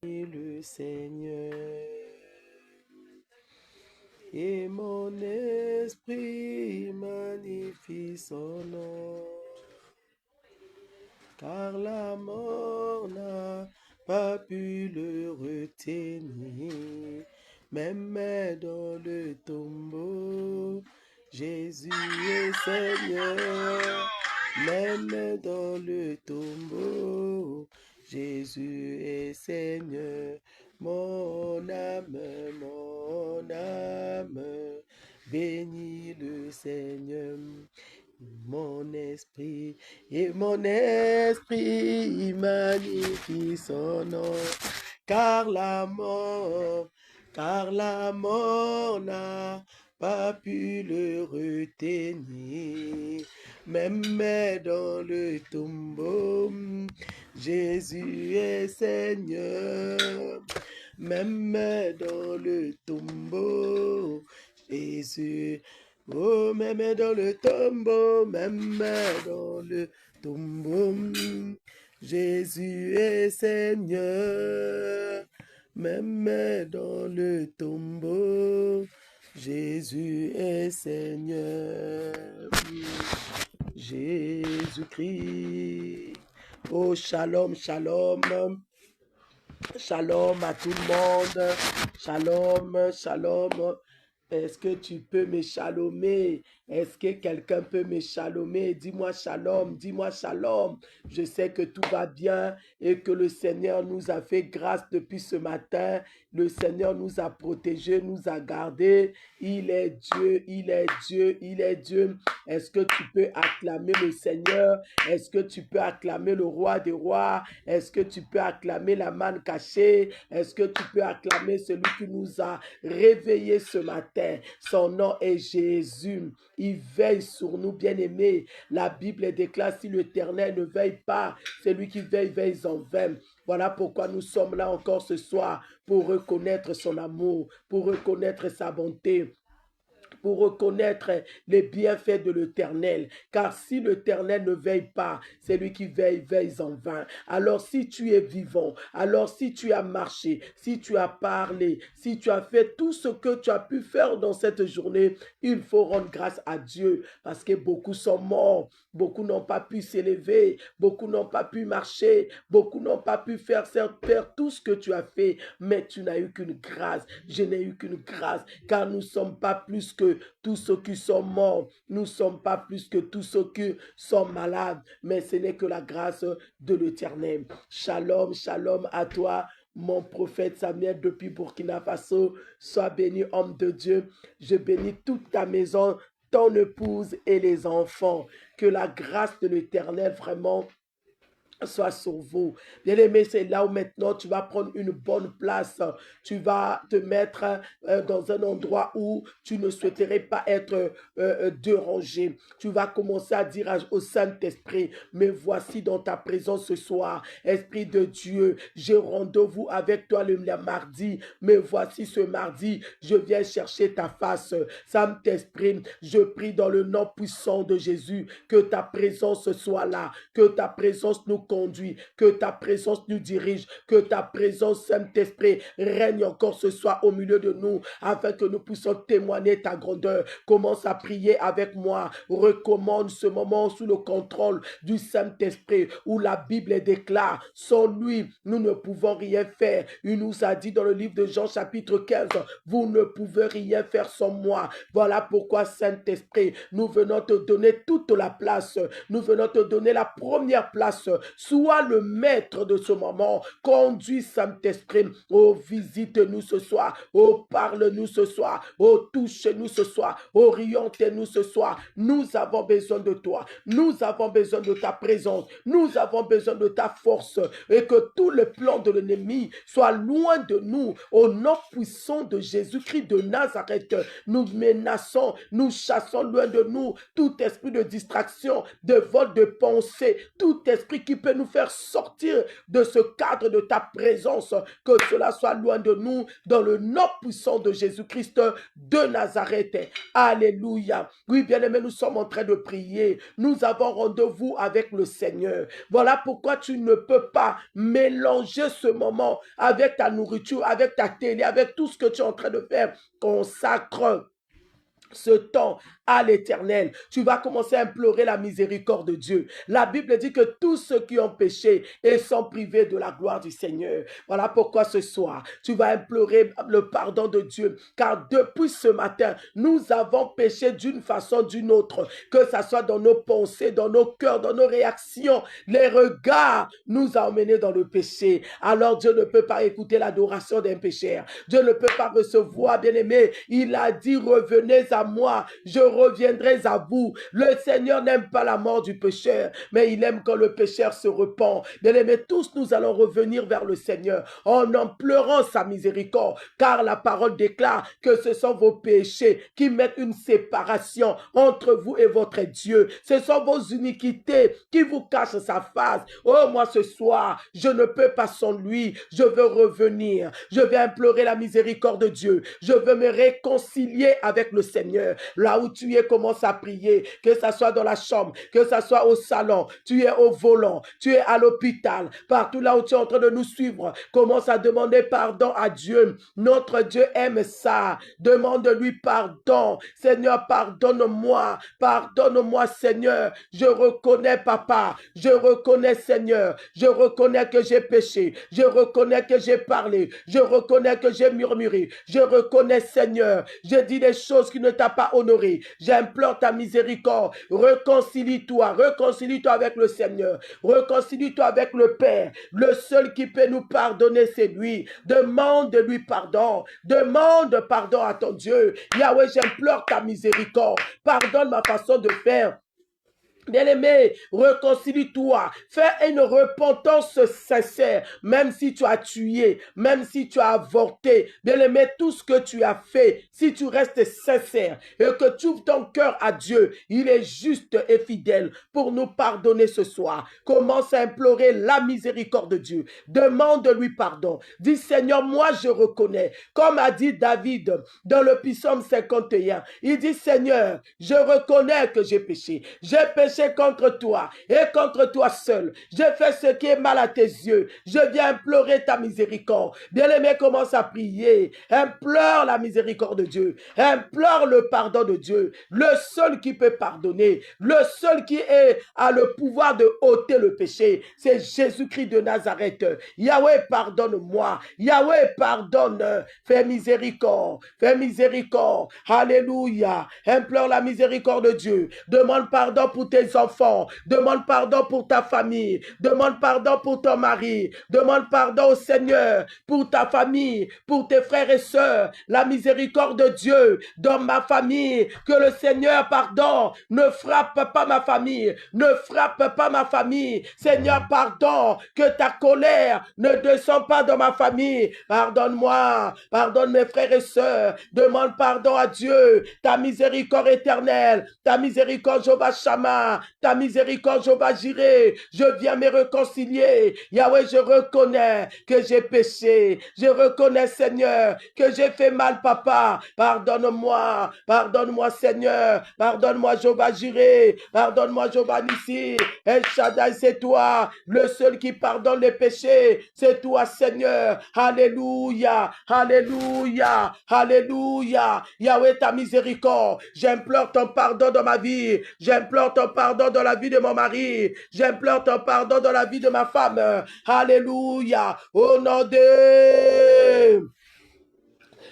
le Seigneur, et mon esprit magnifie son nom, car la mort n'a pas pu le retenir, même dans le tombeau. Jésus est Seigneur, même dans le tombeau. Jésus est Seigneur, mon âme, bénis le Seigneur. Mon esprit magnifie son nom, car la mort n'a pas pu le retenir, même dans le tombeau. Jésus est Seigneur, même dans le tombeau. Jésus, oh, même dans le tombeau, Jésus est Seigneur, même dans le tombeau, Jésus est Seigneur. Jésus-Christ. Oh, shalom, shalom. Shalom à tout le monde. Shalom, shalom. Est-ce que tu peux me shalomer? Est-ce que quelqu'un peut me shalomer? Dis-moi shalom, dis-moi shalom. Je sais que tout va bien et que le Seigneur nous a fait grâce depuis ce matin. Le Seigneur nous a protégés, nous a gardés. Il est Dieu, il est Dieu, il est Dieu. Est-ce que tu peux acclamer le Seigneur? Est-ce que tu peux acclamer le roi des rois? Est-ce que tu peux acclamer la manne cachée? Est-ce que tu peux acclamer celui qui nous a réveillés ce matin? Son nom est Jésus. Il veille sur nous, bien-aimés. La Bible déclare, si l'Éternel ne veille pas, celui qui veille, veille en vain. Voilà pourquoi nous sommes là encore ce soir, pour reconnaître son amour, pour reconnaître sa bonté, pour reconnaître les bienfaits de l'Éternel. Car si l'Éternel ne veille pas, c'est lui qui veille, veille en vain. Alors si tu es vivant, alors si tu as marché, si tu as parlé, si tu as fait tout ce que tu as pu faire dans cette journée, il faut rendre grâce à Dieu parce que beaucoup sont morts, beaucoup n'ont pas pu s'élever, beaucoup n'ont pas pu marcher, beaucoup n'ont pas pu faire tout ce que tu as fait, mais tu n'as eu qu'une grâce. Je n'ai eu qu'une grâce, car nous ne sommes pas plus que tous ceux qui sont morts, nous ne sommes pas plus que tous ceux qui sont malades, mais ce n'est que la grâce de l'Éternel. Shalom, shalom à toi, mon prophète Samuel depuis Burkina Faso. Sois béni, homme de Dieu. Je bénis toute ta maison, ton épouse et les enfants. Que la grâce de l'Éternel vraiment soit sur vous. Bien-aimé, c'est là où maintenant tu vas prendre une bonne place. Tu vas te mettre dans un endroit où tu ne souhaiterais pas être dérangé. Tu vas commencer à dire au Saint-Esprit, mais voici dans ta présence ce soir, Esprit de Dieu, j'ai rendez-vous avec toi le mardi, mais voici ce mardi, je viens chercher ta face. Saint-Esprit, je prie dans le nom puissant de Jésus, que ta présence soit là, que ta présence nous conduit, que ta présence nous dirige, que ta présence, Saint-Esprit, règne encore ce soir au milieu de nous, afin que nous puissions témoigner ta grandeur. Commence à prier avec moi. Recommande ce moment sous le contrôle du Saint-Esprit, où la Bible déclare, sans lui, nous ne pouvons rien faire. Il nous a dit dans le livre de Jean chapitre 15, vous ne pouvez rien faire sans moi. Voilà pourquoi, Saint-Esprit, nous venons te donner toute la place. Nous venons te donner la première place. Sois le maître de ce moment. Conduis, Saint-Esprit. Oh, visite-nous ce soir. Oh, parle-nous ce soir. Oh, touche-nous ce soir. Oriente-nous ce soir. Nous avons besoin de toi. Nous avons besoin de ta présence. Nous avons besoin de ta force. Et que tous les plans de l'ennemi soient loin de nous. Au nom puissant de Jésus-Christ de Nazareth, nous menaçons, nous chassons loin de nous tout esprit de distraction, de vol de pensée, tout esprit qui peut peux nous faire sortir de ce cadre de ta présence, que cela soit loin de nous, dans le nom puissant de Jésus-Christ de Nazareth. Alléluia. Oui, bien-aimés, nous sommes en train de prier. Nous avons rendez-vous avec le Seigneur. Voilà pourquoi tu ne peux pas mélanger ce moment avec ta nourriture, avec ta télé, avec tout ce que tu es en train de faire. Consacre ce temps à l'Éternel. Tu vas commencer à implorer la miséricorde de Dieu. La Bible dit que tous ceux qui ont péché et sont privés de la gloire du Seigneur. Voilà pourquoi ce soir, tu vas implorer le pardon de Dieu. Car depuis ce matin, nous avons péché d'une façon ou d'une autre. Que ce soit dans nos pensées, dans nos cœurs, dans nos réactions. Les regards nous ont emmenés dans le péché. Alors Dieu ne peut pas écouter l'adoration d'un pécheur. Dieu ne peut pas recevoir, bien-aimé. Il a dit, revenez à moi, je reviendrai à vous. Le Seigneur n'aime pas la mort du pécheur, mais il aime quand le pécheur se repent. Bien-aimés, tous nous allons revenir vers le Seigneur en pleurant sa miséricorde, car la parole déclare que ce sont vos péchés qui mettent une séparation entre vous et votre Dieu. Ce sont vos iniquités qui vous cachent sa face. Oh, moi ce soir, je ne peux pas sans lui. Je veux revenir. Je vais implorer la miséricorde de Dieu. Je veux me réconcilier avec le Seigneur. Là où tu es, commence à prier. Que ça soit dans la chambre, que ça soit au salon, tu es au volant, tu es à l'hôpital, partout là où tu es en train de nous suivre. Commence à demander pardon à Dieu. Notre Dieu aime ça. Demande-lui pardon. Seigneur, pardonne-moi. Pardonne-moi, Seigneur. Je reconnais, Papa. Je reconnais, Seigneur. Je reconnais que j'ai péché. Je reconnais que j'ai parlé. Je reconnais que j'ai murmuré. Je reconnais, Seigneur. J'ai dit des choses qui ne t'ont pas honoré. J'implore ta miséricorde. Réconcilie-toi. Réconcilie-toi avec le Seigneur. Réconcilie-toi avec le Père. Le seul qui peut nous pardonner, c'est lui. Demande-lui pardon. Demande pardon à ton Dieu. Yahweh, j'implore ta miséricorde. Pardonne ma façon de faire. Bien-aimé, réconcilie-toi. Fais une repentance sincère, même si tu as tué, même si tu as avorté. Bien-aimé, tout ce que tu as fait, si tu restes sincère et que tu ouvres ton cœur à Dieu, il est juste et fidèle pour nous pardonner ce soir. Commence à implorer la miséricorde de Dieu. Demande-lui pardon. Dis, Seigneur, moi je reconnais. Comme a dit David dans le psaume 51, il dit, Seigneur, je reconnais que j'ai péché. J'ai péché contre toi et contre toi seul. J'ai fait ce qui est mal à tes yeux. Je viens implorer ta miséricorde. Bien-aimé, commence à prier. Implore la miséricorde de Dieu. Implore le pardon de Dieu. Le seul qui peut pardonner, le seul qui a le pouvoir de ôter le péché, c'est Jésus-Christ de Nazareth. Yahweh, pardonne-moi. Yahweh, pardonne. Fais miséricorde. Fais miséricorde. Alléluia. Implore la miséricorde de Dieu. Demande pardon pour tes enfants, demande pardon pour ta famille, demande pardon pour ton mari, demande pardon au Seigneur pour ta famille, pour tes frères et sœurs, la miséricorde de Dieu dans ma famille, que le Seigneur, pardon, ne frappe pas ma famille, ne frappe pas ma famille, Seigneur, pardon, que ta colère ne descend pas dans ma famille, pardonne-moi, pardonne mes frères et sœurs, demande pardon à Dieu, ta miséricorde éternelle, ta miséricorde Jéhovah Shammah, ta miséricorde, Jéhovah Jireh, je viens me réconcilier. Yahweh, je reconnais que j'ai péché. Je reconnais, Seigneur, que j'ai fait mal, Papa. Pardonne-moi, pardonne-moi, Seigneur. Pardonne-moi, Jéhovah Jireh. Pardonne-moi, Jéhovah Nissi. El Shaddai, c'est toi, le seul qui pardonne les péchés. C'est toi, Seigneur. Alléluia, alléluia, alléluia. Yahweh, ta miséricorde. J'implore ton pardon dans ma vie. J'implore ton pardon dans la vie de mon mari. J'implore ton pardon dans la vie de ma femme. Alléluia. Au nom de...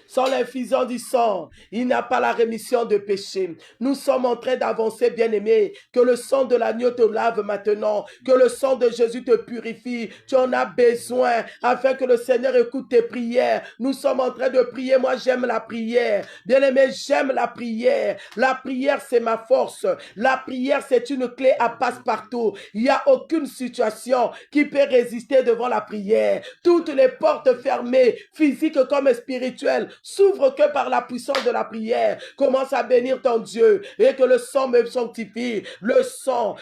Sans l'infusion du sang, il n'y a pas la rémission de péché. Nous sommes en train d'avancer, bien-aimé. Que le sang de l'agneau te lave maintenant. Que le sang de Jésus te purifie. Tu en as besoin afin que le Seigneur écoute tes prières. Nous sommes en train de prier. Moi, j'aime la prière. Bien-aimé, j'aime la prière. La prière, c'est ma force. La prière, c'est une clé à passe-partout. Il n'y a aucune situation qui peut résister devant la prière. Toutes les portes fermées, physiques comme spirituelles, s'ouvre que par la puissance de la prière. Commence à bénir ton Dieu et que le sang me sanctifie. Le sang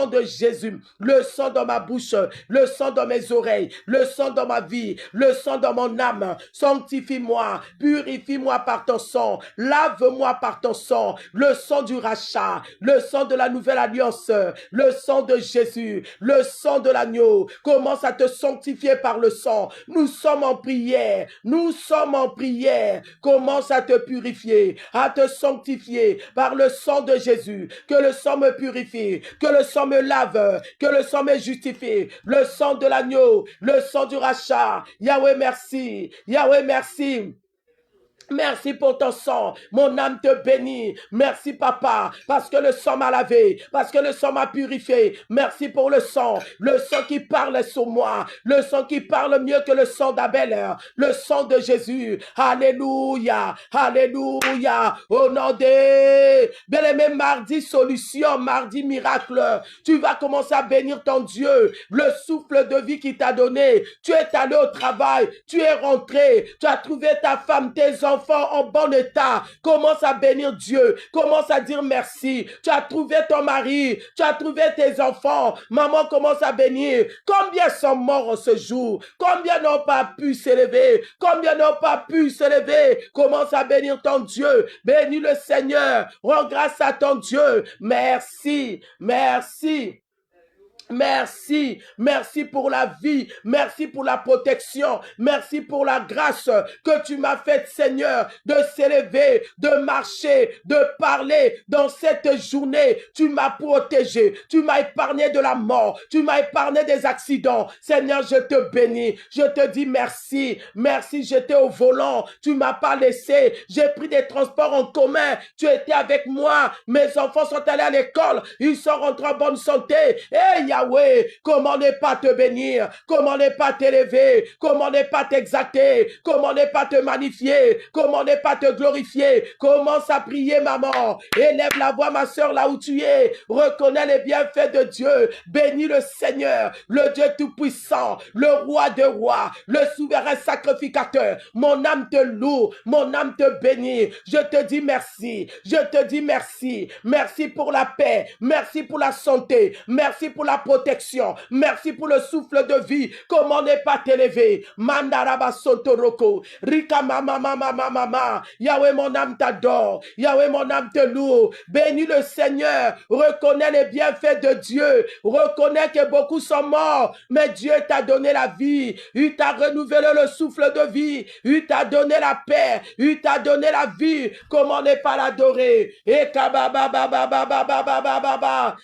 de Jésus, le sang dans ma bouche, le sang dans mes oreilles, le sang dans ma vie, le sang dans mon âme. Sanctifie-moi, purifie-moi par ton sang, lave-moi par ton sang, le sang du rachat, le sang de la nouvelle alliance, le sang de Jésus, le sang de l'agneau. Commence à te sanctifier par le sang. Nous sommes en prière, nous sommes en prière. Commence à te purifier, à te sanctifier par le sang de Jésus. Que le sang me purifie, que le sang me lave, que le sang me justifie. Le sang de l'agneau, le sang du rachat. Yahweh, merci. Yahweh, merci. Merci pour ton sang. Mon âme te bénit. Merci, papa, parce que le sang m'a lavé, parce que le sang m'a purifié. Merci pour le sang qui parle sur moi, le sang qui parle mieux que le sang d'Abel, le sang de Jésus. Alléluia, alléluia. Au nom de bien-aimé, mardi solution, mardi miracle. Tu vas commencer à bénir ton Dieu, le souffle de vie qu'il t'a donné. Tu es allé au travail, tu es rentré, tu as trouvé ta femme, tes enfants en bon état. Commence à bénir Dieu. Commence à dire merci. Tu as trouvé ton mari. Tu as trouvé tes enfants. Maman, commence à bénir. Combien sont morts en ce jour? Combien n'ont pas pu s'élever? Combien n'ont pas pu s'élever? Commence à bénir ton Dieu. Bénis le Seigneur. Rends grâce à ton Dieu. Merci. Merci. Merci, merci pour la vie, merci pour la protection, merci pour la grâce que tu m'as faite, Seigneur, de s'élever, de marcher, de parler dans cette journée. Tu m'as protégé, tu m'as épargné de la mort, tu m'as épargné des accidents. Seigneur, je te bénis, je te dis merci, merci, j'étais au volant, tu m'as pas laissé, j'ai pris des transports en commun, tu étais avec moi, mes enfants sont allés à l'école, ils sont rentrés en bonne santé. Hey, Yahweh, comment ne pas te bénir, comment ne pas t'élever, comment ne pas t'exalter, comment ne pas te magnifier, comment ne pas te glorifier. Commence à prier, maman. Élève la voix, ma soeur, là où tu es. Reconnais les bienfaits de Dieu. Bénis le Seigneur, le Dieu tout-puissant, le roi de rois, le souverain sacrificateur. Mon âme te loue, mon âme te bénit. Je te dis merci, je te dis merci. Merci pour la paix, merci pour la santé, merci pour la protection. Merci pour le souffle de vie. Comment ne pas t'élever? Mandaraba Sotoroko. Rika mama mama mama. Yahweh, mon âme t'adore. Yahweh, mon âme te loue. Bénis le Seigneur. Reconnais les bienfaits de Dieu. Reconnais que beaucoup sont morts. Mais Dieu t'a donné la vie. Il t'a renouvelé le souffle de vie. Il t'a donné la paix. Il t'a donné la vie. Comment ne pas l'adorer? Et kababa baba baba baba baba.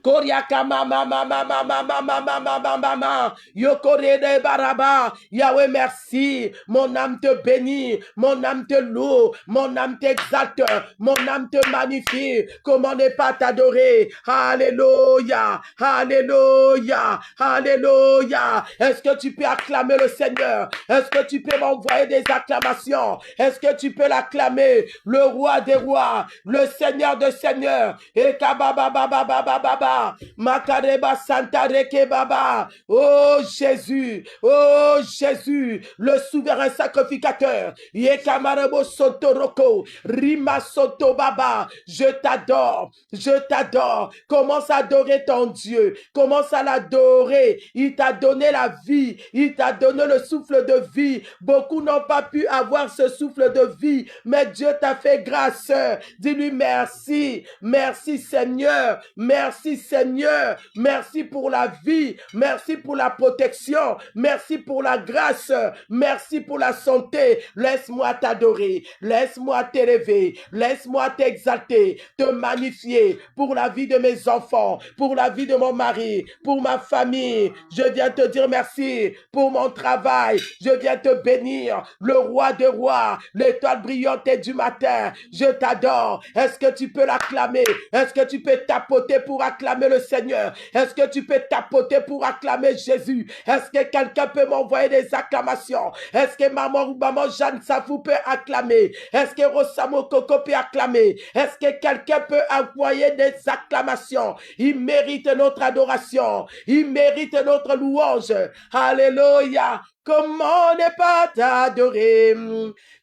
Koriaka mama mama mama mama mama mama Yokore de baraba. Yahweh, merci. Mon âme te bénit, mon âme te loue, mon âme t'exalte, mon âme te magnifie. Comment ne pas t'adorer? Alléluia, alléluia, alléluia. Est-ce que tu peux acclamer le Seigneur? Est-ce que tu peux m'envoyer des acclamations? Est-ce que tu peux l'acclamer? Le roi des rois, le Seigneur des seigneurs. Et kababa baba baba baba. Makareba Santa Reke Baba. Oh Jésus, le souverain sacrificateur. Yekamarebo Sotoroko, Rima Soto Baba. Je t'adore, je t'adore. Commence à adorer ton Dieu, commence à l'adorer. Il t'a donné la vie, il t'a donné le souffle de vie. Beaucoup n'ont pas pu avoir ce souffle de vie, mais Dieu t'a fait grâce. Dis-lui merci, merci Seigneur, merci Seigneur, merci pour la vie, merci pour la protection, merci pour la grâce, merci pour la santé. Laisse-moi t'adorer, laisse-moi t'élever, laisse-moi t'exalter, te magnifier pour la vie de mes enfants, pour la vie de mon mari, pour ma famille. Je viens te dire merci pour mon travail, je viens te bénir, le roi des rois, l'étoile brillante du matin. Je t'adore. Est-ce que tu peux l'acclamer? Est-ce que tu peux tapoter pour acclamer le Seigneur? Est-ce que tu peux tapoter pour acclamer Jésus? Est-ce que quelqu'un peut m'envoyer des acclamations? Est-ce que maman Jeanne Safou peut acclamer? Est-ce que Rosamo Coco peut acclamer? Est-ce que quelqu'un peut envoyer des acclamations? Il mérite notre adoration. Il mérite notre louange. Alléluia. Comment ne pas t'adorer?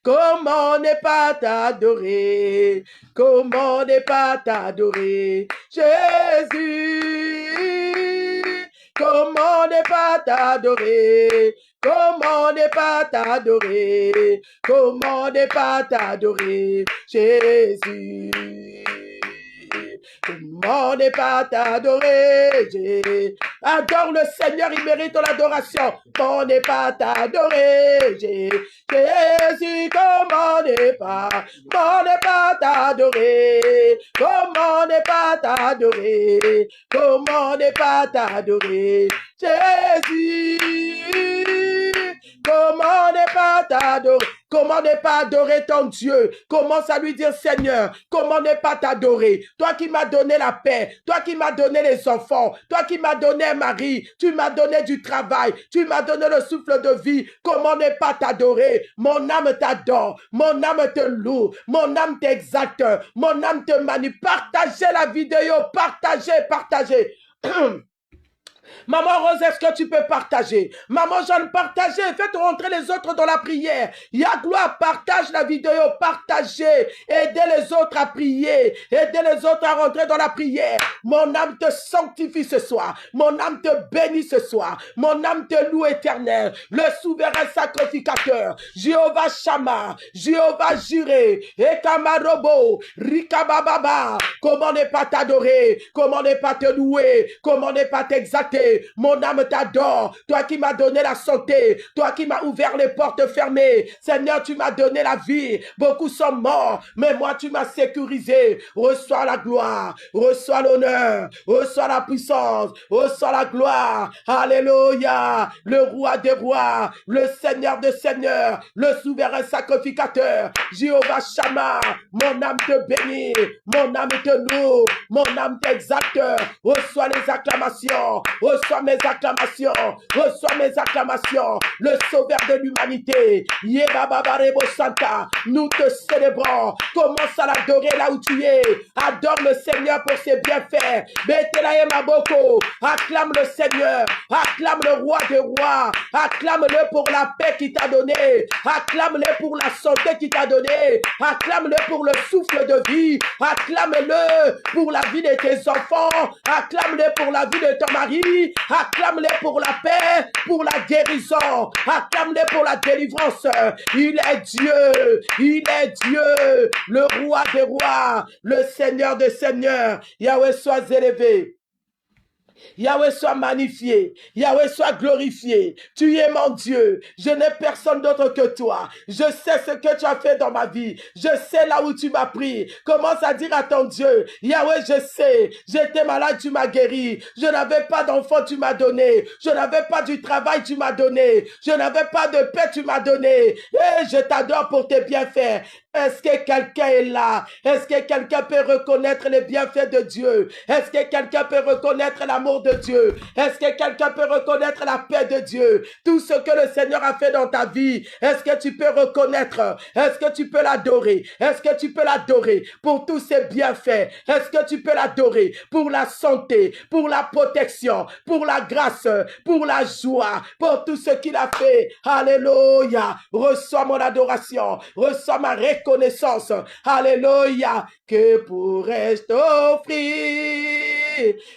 Comment ne pas t'adorer? Comment ne pas t'adorer? Jésus, comment ne pas t'adorer? Comment ne pas t'adorer? Comment ne pas t'adorer? Jésus. Comment ne pas t'adorer? Adore le Seigneur, il mérite l'adoration. Comment ne pas t'adorer? Jésus, comment ne pas t'adorer? Comment ne pas t'adorer? Comment ne pas t'adorer? Jésus, comment ne pas t'adorer? Comment ne pas adorer ton Dieu? Commence à lui dire, Seigneur, comment ne pas t'adorer? Toi qui m'as donné la paix, toi qui m'as donné les enfants, toi qui m'as donné un mari, tu m'as donné du travail, tu m'as donné le souffle de vie. Comment ne pas t'adorer? Mon âme t'adore, mon âme te loue, mon âme t'exalte, mon âme te manie. Partagez la vidéo, partagez. Maman Rose, est-ce que tu peux partager? Maman Jeanne, partagez. Faites rentrer les autres dans la prière. Yagloire, partage la vidéo. Partagez. Aidez les autres à prier. Aidez les autres à rentrer dans la prière. Mon âme te sanctifie ce soir. Mon âme te bénit ce soir. Mon âme te loue éternel. Le souverain sacrificateur. Jéhovah Shammah. Jéhovah Jireh. Ekamarobo. Rikabababa. Comment ne pas t'adorer? Comment ne pas te louer? Comment ne pas t'exalter? Mon âme t'adore, toi qui m'as donné la santé, toi qui m'as ouvert les portes fermées. Seigneur, tu m'as donné la vie. Beaucoup sont morts, mais moi tu m'as sécurisé. Reçois la gloire, reçois l'honneur, reçois la puissance, reçois la gloire. Alléluia. Le roi des rois, le Seigneur des seigneurs, le souverain sacrificateur, Jéhovah Shammah. Mon âme te bénit, mon âme te loue, mon âme t'exalte. Reçois les acclamations. Reçois mes acclamations, reçois mes acclamations, le sauveur de l'humanité. Yebababarebo Santa, nous te célébrons. Commence à l'adorer là où tu es. Adore le Seigneur pour ses bienfaits. Betelaye Maboko, acclame le Seigneur, acclame le roi des rois, acclame-le pour la paix qu'il t'a donnée, acclame-le pour la santé qu'il t'a donnée, acclame-le pour le souffle de vie, acclame-le pour la vie de tes enfants, acclame-le pour la vie de ton mari, acclame-le pour la paix, pour la guérison, acclame-le pour la délivrance. Il est Dieu, le roi des rois, le Seigneur des seigneurs. Yahweh, sois élevé. Yahweh soit magnifié, Yahweh soit glorifié. Tu es mon Dieu, je n'ai personne d'autre que toi. Je sais ce que tu as fait dans ma vie, je sais là où tu m'as pris. Commence à dire à ton Dieu, Yahweh, je sais, j'étais malade, tu m'as guéri. Je n'avais pas d'enfant, tu m'as donné. Je n'avais pas du travail, tu m'as donné. Je n'avais pas de paix, tu m'as donné. Et je t'adore pour tes bienfaits. Est-ce que quelqu'un est là? Est-ce que quelqu'un peut reconnaître les bienfaits de Dieu? Est-ce que quelqu'un peut reconnaître l'amour de Dieu? Est-ce que quelqu'un peut reconnaître la paix de Dieu? Tout ce que le Seigneur a fait dans ta vie, est-ce que tu peux reconnaître? Est-ce que tu peux l'adorer? Est-ce que tu peux l'adorer pour tous ses bienfaits? Est-ce que tu peux l'adorer pour la santé, pour la protection, pour la grâce, pour la joie, pour tout ce qu'il a fait? Alléluia! Reçois mon adoration, reçois ma reconnaissance. Alléluia. Que pourrais-je t'offrir,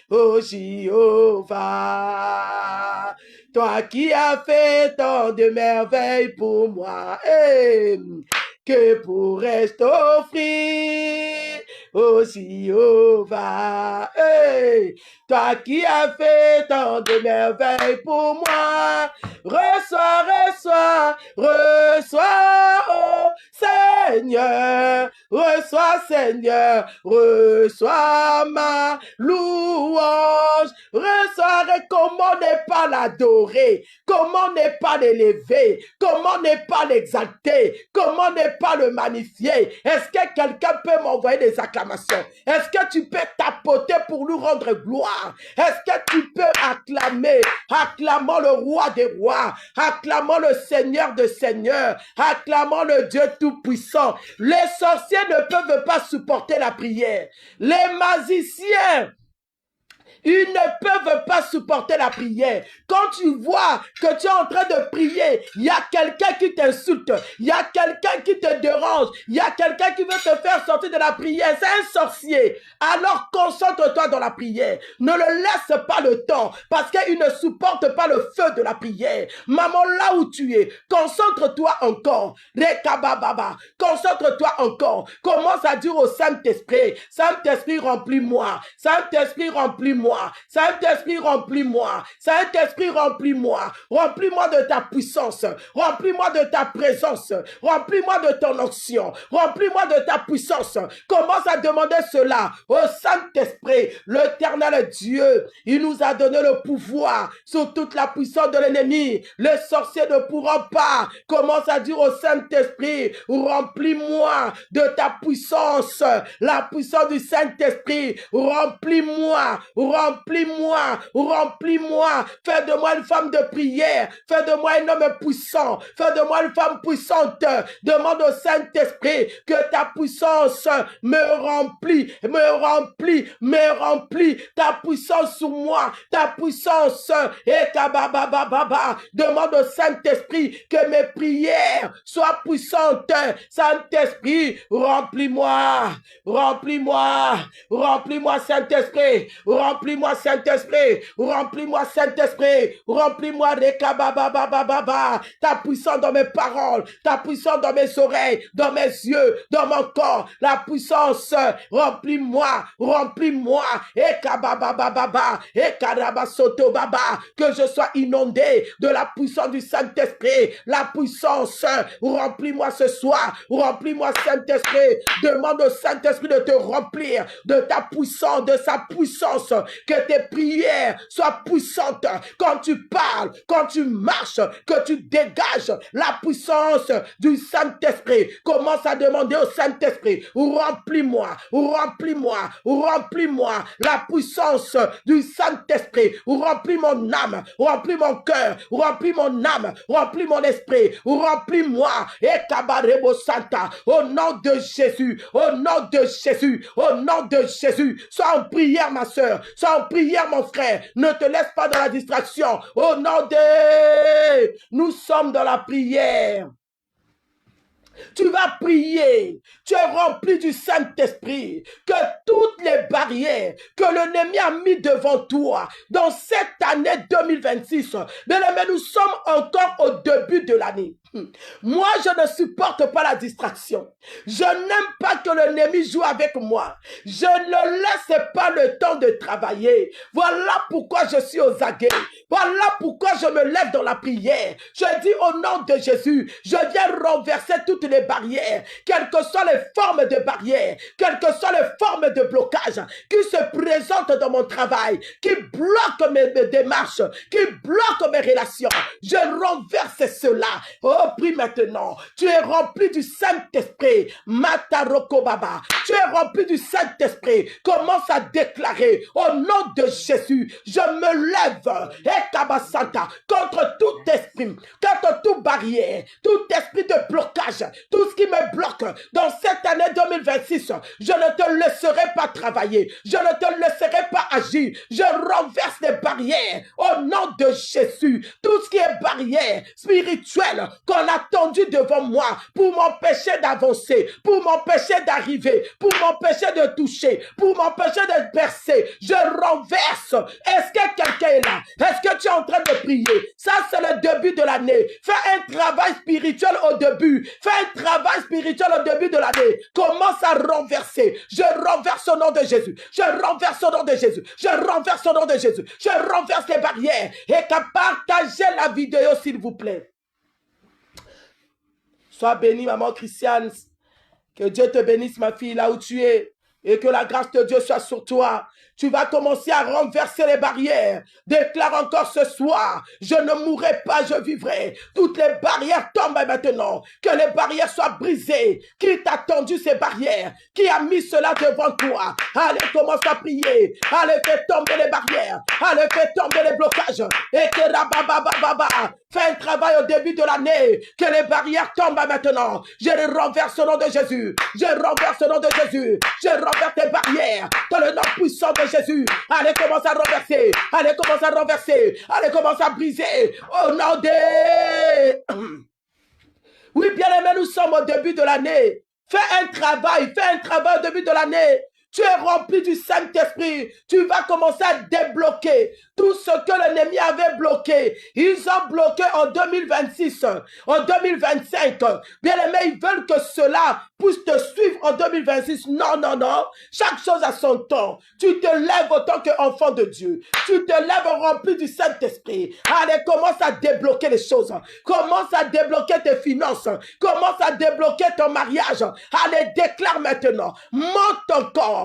ô Jéhovah? Toi qui as fait tant de merveilles pour moi. Hey. Que pourrais-je t'offrir, ô Jéhovah? Hey. Toi qui as fait tant de merveilles pour moi. Reçois, oh Seigneur, Seigneur, reçois ma louange, reçois. Comment ne pas l'adorer? Comment ne pas l'élever? Comment ne pas l'exalter? Comment ne pas le magnifier? Est-ce que quelqu'un peut m'envoyer des acclamations? Est-ce que tu peux tapoter pour lui rendre gloire? Est-ce que tu peux acclamer? Acclamons le roi des rois, acclamons le Seigneur de seigneurs, acclamons le Dieu tout-puissant. Les sorciers ne peuvent pas supporter la prière. Les magiciens Ils ne peuvent pas supporter la prière. Quand tu vois que tu es en train de prier, il y a quelqu'un qui t'insulte, il y a quelqu'un qui te dérange, il y a quelqu'un qui veut te faire sortir de la prière, c'est un sorcier. Alors concentre-toi dans la prière. Ne le laisse pas le temps parce qu'il ne supporte pas le feu de la prière. Maman, là où tu es, concentre-toi encore. Rekabababa, concentre-toi encore. Commence à dire au Saint-Esprit, Saint-Esprit, remplis-moi. Saint-Esprit, remplis-moi. Saint-Esprit, remplis-moi. Saint-Esprit, remplis-moi. Remplis-moi de ta puissance. Remplis-moi de ta présence. Remplis-moi de ton onction. Remplis-moi de ta puissance. Commence à demander cela au Saint-Esprit, l'éternel Dieu. Il nous a donné le pouvoir sur toute la puissance de l'ennemi. Les sorciers ne pourront pas. Commence à dire au Saint-Esprit, remplis-moi de ta puissance. La puissance du Saint-Esprit, remplis-moi, remplis-moi, remplis-moi. Fais de moi une femme de prière. Fais de moi un homme puissant. Fais de moi une femme puissante. Demande au Saint-Esprit que ta puissance me remplit, me remplit, me remplit. Ta puissance sur moi, ta puissance. Et kababababa. Demande au Saint-Esprit que mes prières soient puissantes. Saint-Esprit, remplis-moi, remplis-moi, remplis-moi, Saint-Esprit, remplis-moi, Saint-Esprit, remplis-moi, Saint-Esprit, remplis-moi, rekababababa. Ta puissance dans mes paroles, ta puissance dans mes oreilles, dans mes yeux, dans mon corps, la puissance, remplis-moi, remplis-moi, et kababababa, et karabasoto baba, que je sois inondé de la puissance du Saint-Esprit, la puissance, remplis-moi ce soir, remplis-moi, Saint-Esprit. Demande au Saint-Esprit de te remplir de ta puissance, de sa puissance, que tes prières soient puissantes. Quand tu parles, quand tu marches, que tu dégages la puissance du Saint-Esprit. Commence à demander au Saint-Esprit, remplis-moi, remplis-moi, remplis-moi la puissance du Saint-Esprit. Remplis mon âme, remplis mon cœur, remplis mon âme, remplis mon esprit, remplis-moi. Et Kabarebo Santa, au nom de Jésus, au nom de Jésus, au nom de Jésus. Sois en prière, ma soeur, sois en prière, mon frère. Ne te laisse pas dans la distraction. Au nom de... Nous sommes dans la prière. Tu vas prier, tu es rempli du Saint-Esprit, que toutes les barrières que l'ennemi a mis devant toi dans cette année 2026, bien aimé, nous sommes encore au début de l'année. Moi, je ne supporte pas la distraction. Je n'aime pas que l'ennemi joue avec moi. Je ne laisse pas le temps de travailler. Voilà pourquoi je suis aux aguets. Voilà pourquoi je me lève dans la prière. Je dis au nom de Jésus, je viens renverser toutes les barrières, quelles que soient les formes de barrières, quelles que soient les formes de blocage qui se présentent dans mon travail, qui bloquent mes démarches, qui bloquent mes relations. Je renverse cela. Oh, prie maintenant. Tu es rempli du Saint-Esprit. Mataroko Baba. Tu es rempli du Saint-Esprit. Commence à déclarer au nom de Jésus. Je me lève. Ekabasanta. Contre tout esprit, contre toute barrière, tout esprit de blocage, tout ce qui me bloque dans cette année 2026. Je ne te laisserai pas travailler. Je ne te laisserai pas agir. Je renverse les barrières au nom de Jésus. Tout ce qui est barrière spirituelle qu'on a tendu devant moi pour m'empêcher d'avancer, pour m'empêcher d'arriver, pour m'empêcher de toucher, pour m'empêcher de percer, je renverse. Est-ce que quelqu'un est là? Est-ce que tu es en train de prier? Ça, c'est le début de l'année. Fais un travail spirituel au début. Fais un travail spirituel au début de l'année. Commence à renverser. Je renverse au nom de Jésus. Je renverse au nom de Jésus. Je renverse au nom de Jésus. Je renverse les barrières. Et qu'à partager la vidéo, s'il vous plaît. Sois bénie, maman Christiane. Que Dieu te bénisse, ma fille, là où tu es. Et que la grâce de Dieu soit sur toi. Tu vas commencer à renverser les barrières. Déclare encore ce soir, je ne mourrai pas, je vivrai. Toutes les barrières tombent maintenant. Que les barrières soient brisées. Qui t'a tendu ces barrières? Qui a mis cela devant toi? Allez, commence à prier. Allez, fais tomber les barrières. Allez, fais tomber les blocages. Et que rababababa. Fais un travail au début de l'année. Que les barrières tombent maintenant. Je les renverse au nom de Jésus. Je renverse au nom de Jésus. Je renverse les barrières. Dans le nom puissant de de Jésus. Allez, commence à renverser. Allez, commence à renverser. Allez, commence à briser. Au nom de... Oui, bien-aimé, nous sommes au début de l'année. Fais un travail au début de l'année. Tu es rempli du Saint-Esprit. Tu vas commencer à débloquer tout ce que l'ennemi avait bloqué. Ils ont bloqué en 2026, en 2025. Bien aimé, ils veulent que cela puisse te suivre en 2026. Non, non, non. Chaque chose a son temps. Tu te lèves autant qu'enfant de Dieu. Tu te lèves rempli du Saint-Esprit. Allez, commence à débloquer les choses. Commence à débloquer tes finances. Commence à débloquer ton mariage. Allez, déclare maintenant. Monte encore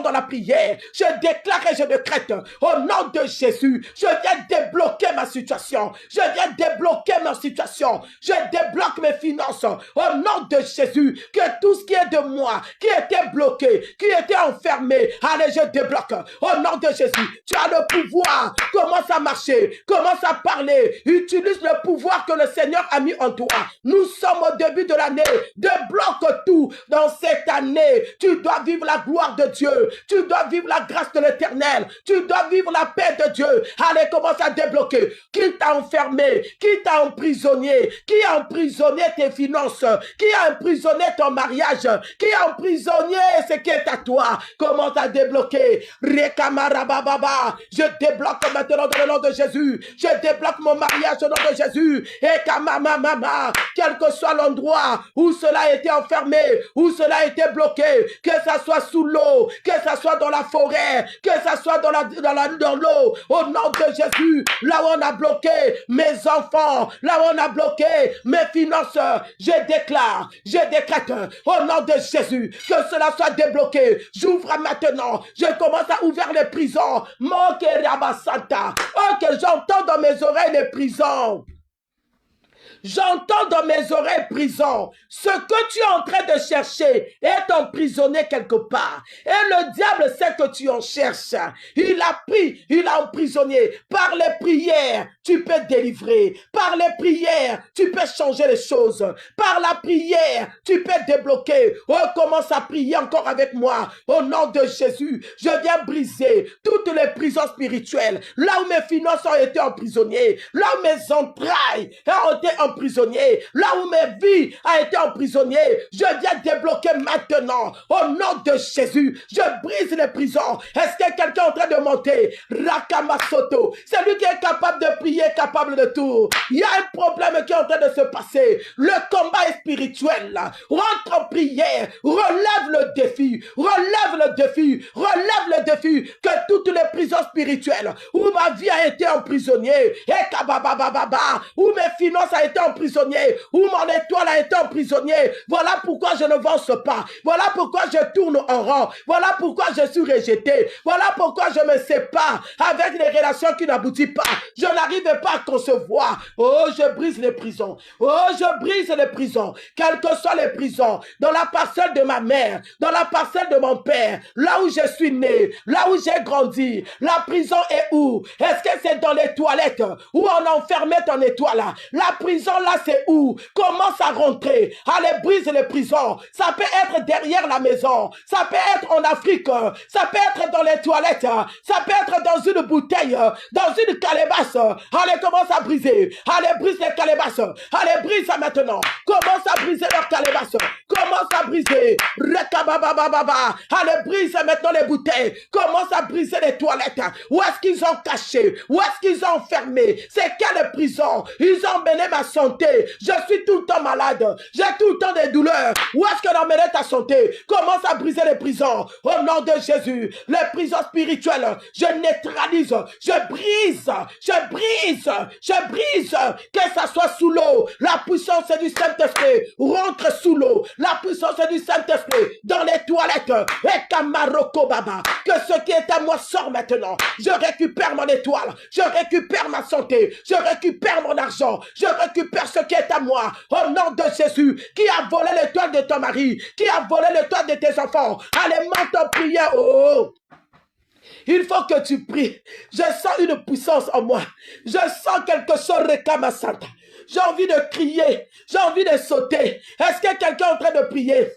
dans la prière. Je déclare et je décrète au nom de Jésus. Je viens débloquer ma situation. Je viens débloquer ma situation. Je débloque mes finances au nom de Jésus. Que tout ce qui est de moi, qui était bloqué, qui était enfermé, allez, je débloque au nom de Jésus. Tu as le pouvoir. Commence à marcher. Commence à parler. Utilise le pouvoir que le Seigneur a mis en toi. Nous sommes au début de l'année. Débloque tout dans cette année. Tu dois vivre la gloire de Dieu. Tu dois vivre la grâce de l'Éternel. Tu dois vivre la paix de Dieu. Allez, commence à débloquer. Qui t'a enfermé? Qui t'a emprisonné? Qui a emprisonné tes finances? Qui a emprisonné ton mariage? Qui a emprisonné ce qui est à toi? Commence à débloquer. Rekamarababa. Je débloque maintenant dans le nom de Jésus. Je débloque mon mariage au nom de Jésus. Et kamamamama. Quel que soit l'endroit où cela a été enfermé, où cela a été bloqué, que ça soit sous l'eau, que ça soit dans la forêt, que ça soit dans l'eau, au nom de Jésus, là où on a bloqué mes enfants, là où on a bloqué mes finances, je déclare, je décrète, au nom de Jésus, que cela soit débloqué. J'ouvre maintenant, je commence à ouvrir les prisons. Oh, que j'entends dans mes oreilles les prisons. J'entends dans mes oreilles prison. Ce que tu es en train de chercher est emprisonné quelque part. Et le diable sait que tu en cherches. Il a pris, il a emprisonné. Par les prières, tu peux délivrer. Par les prières, tu peux changer les choses. Par la prière, tu peux débloquer. Oh, commence à prier encore avec moi. Au nom de Jésus, je viens briser toutes les prisons spirituelles. Là où mes finances ont été emprisonnées. Là où mes entrailles ont été emprisonnées. Là où mes vies ont été emprisonnées. Je viens débloquer maintenant. Au nom de Jésus, je brise les prisons. Est-ce que quelqu'un est en train de monter? Rakamasoto. C'est lui qui est capable de prier, capable de tout. Il y a un problème qui est en train de se passer. Le combat est spirituel. Là. Rentre en prière. Relève le défi. Relève le défi. Relève le défi. Que toutes les prisons spirituelles où ma vie a été emprisonnée, et kababababa, où mes finances ont été emprisonnées, où mon étoile a été emprisonnée. Voilà pourquoi je ne avance pas. Voilà pourquoi je tourne en rond. Voilà pourquoi je suis rejeté. Voilà pourquoi je me sépare avec les relations qui n'aboutissent pas. Je n'arrive pas à concevoir. Oh, je brise les prisons. Oh, je brise les prisons. Quelles que soient les prisons, dans la parcelle de ma mère, dans la parcelle de mon père, là où je suis né, là où j'ai grandi, la prison est où? Est-ce que c'est dans les toilettes où on enfermait ton étoile là? La prison là, c'est où? Commence à rentrer. Allez, brise les prisons. Ça peut être derrière la maison. Ça peut être en Afrique. Ça peut être dans les toilettes. Ça peut être dans une bouteille, dans une calebasse. Allez, commence à briser. Allez, brise les calebasses. Allez, brise ça maintenant. Commence à briser leurs calebasses. Commence à briser. Rekababababa. Allez, brise maintenant les bouteilles. Commence à briser les toilettes. Où est-ce qu'ils ont caché? Où est-ce qu'ils ont enfermé? C'est quelle prison? Ils ont mené ma santé. Je suis tout le temps malade. J'ai tout le temps des douleurs. Où est-ce qu'on a mené ta santé? Commence à briser les prisons. Au nom de Jésus. Les prisons spirituelles. Je neutralise. Je brise. Je brise. Je brise. Que ça soit sous l'eau. La puissance du Saint-Esprit rentre sous l'eau. La puissance du Saint-Esprit dans les toilettes. Et Kamaroko Baba. Que ce qui est à moi sort maintenant. Je récupère mon étoile. Je récupère ma santé. Je récupère mon argent. Je récupère ce qui est à moi. Au nom de Jésus. Qui a volé l'étoile de ton mari? Qui a volé l'étoile de tes enfants? Allez, monte en prière. Oh! Il faut que tu pries. Je sens une puissance en moi. Je sens quelque chose, Rekama Santa. J'ai envie de crier. J'ai envie de sauter. Est-ce que quelqu'un est en train de prier?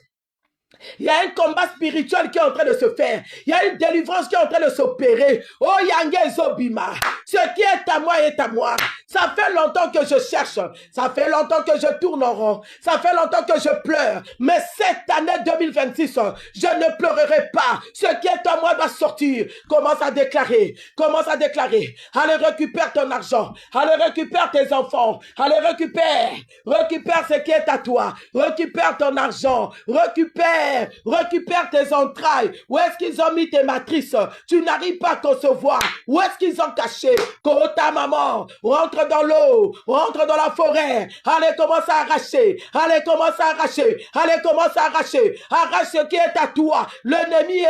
Il y a un combat spirituel qui est en train de se faire. Il y a une délivrance qui est en train de s'opérer. Oh Yange Zobima, ce qui est à moi est à moi. Ça fait longtemps que je cherche. Ça fait longtemps que je tourne en rond. Ça fait longtemps que je pleure. Mais cette année 2026, je ne pleurerai pas. Ce qui est à moi doit sortir. Commence à déclarer. Commence à déclarer. Allez, récupère ton argent. Allez, récupère tes enfants. Allez, récupère. Récupère ce qui est à toi. Récupère ton argent. Récupère tes entrailles. Où est-ce qu'ils ont mis tes matrices? Tu n'arrives pas à concevoir. Où est-ce qu'ils ont caché? Ta maman rentre dans l'eau, rentre dans la forêt. Allez, commence à arracher. Allez, commence à arracher. Allez, commence à arracher. Arrache ce qui est à toi. L'ennemi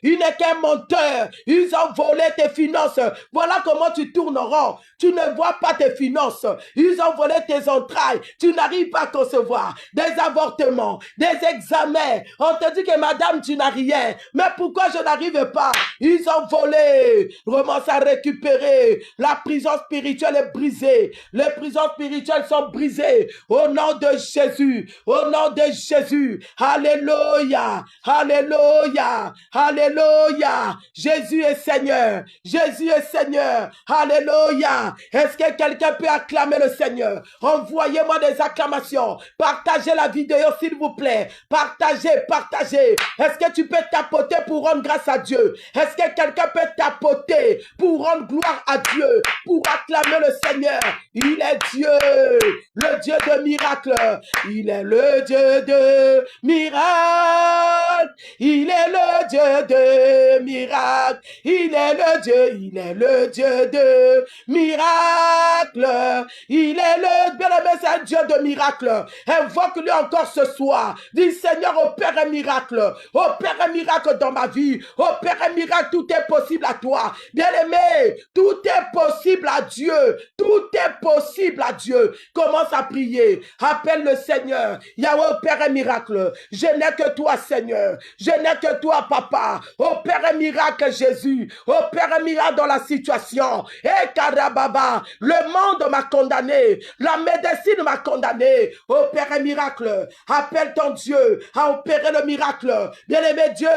il n'est qu'un menteur. Ils ont volé tes finances. Voilà comment tu tournes en rond. Tu ne vois pas tes finances. Ils ont volé tes entrailles. Tu n'arrives pas à concevoir. Des avortements, des examens. On te dit que madame, tu n'as rien. Mais pourquoi je n'arrive pas? Ils ont volé. Commence à récupérer. La prison spirituelle est brisée. Les prisons spirituelles sont brisées. Au nom de Jésus. Au nom de Jésus. Alléluia. Alléluia. Alléluia. Jésus est Seigneur. Jésus est Seigneur. Alléluia. Est-ce que quelqu'un peut acclamer le Seigneur? Envoyez-moi des acclamations. Partagez la vidéo s'il vous plaît. Partagez, partagez. Est-ce que tu peux tapoter pour rendre grâce à Dieu? Est-ce que quelqu'un peut tapoter pour rendre gloire à Dieu? Pour acclamer le Seigneur? Il est Dieu, le Dieu de miracles. Il est le Dieu de miracles. Il est le Dieu de miracles. Il est le Dieu de miracles. Il est le bien-aimé, c'est un Dieu de miracles. Invoque-lui encore ce soir. Dis Seigneur, opère un miracle. Opère un miracle dans ma vie. Opère un miracle, tout est possible à toi. Bien-aimé, tout est possible à Dieu. Tout est possible à Dieu. Commence à prier. Appelle le Seigneur. Yahweh, opère un miracle. Je n'ai que toi, Seigneur. Je n'ai que toi, Papa. Opère un miracle, Jésus. Opère un miracle dans la situation. Et Karababa, le monde m'a condamné. La médecine m'a condamné. Opère un miracle. Appelle ton Dieu à opérer le miracle. Bien-aimé Dieu,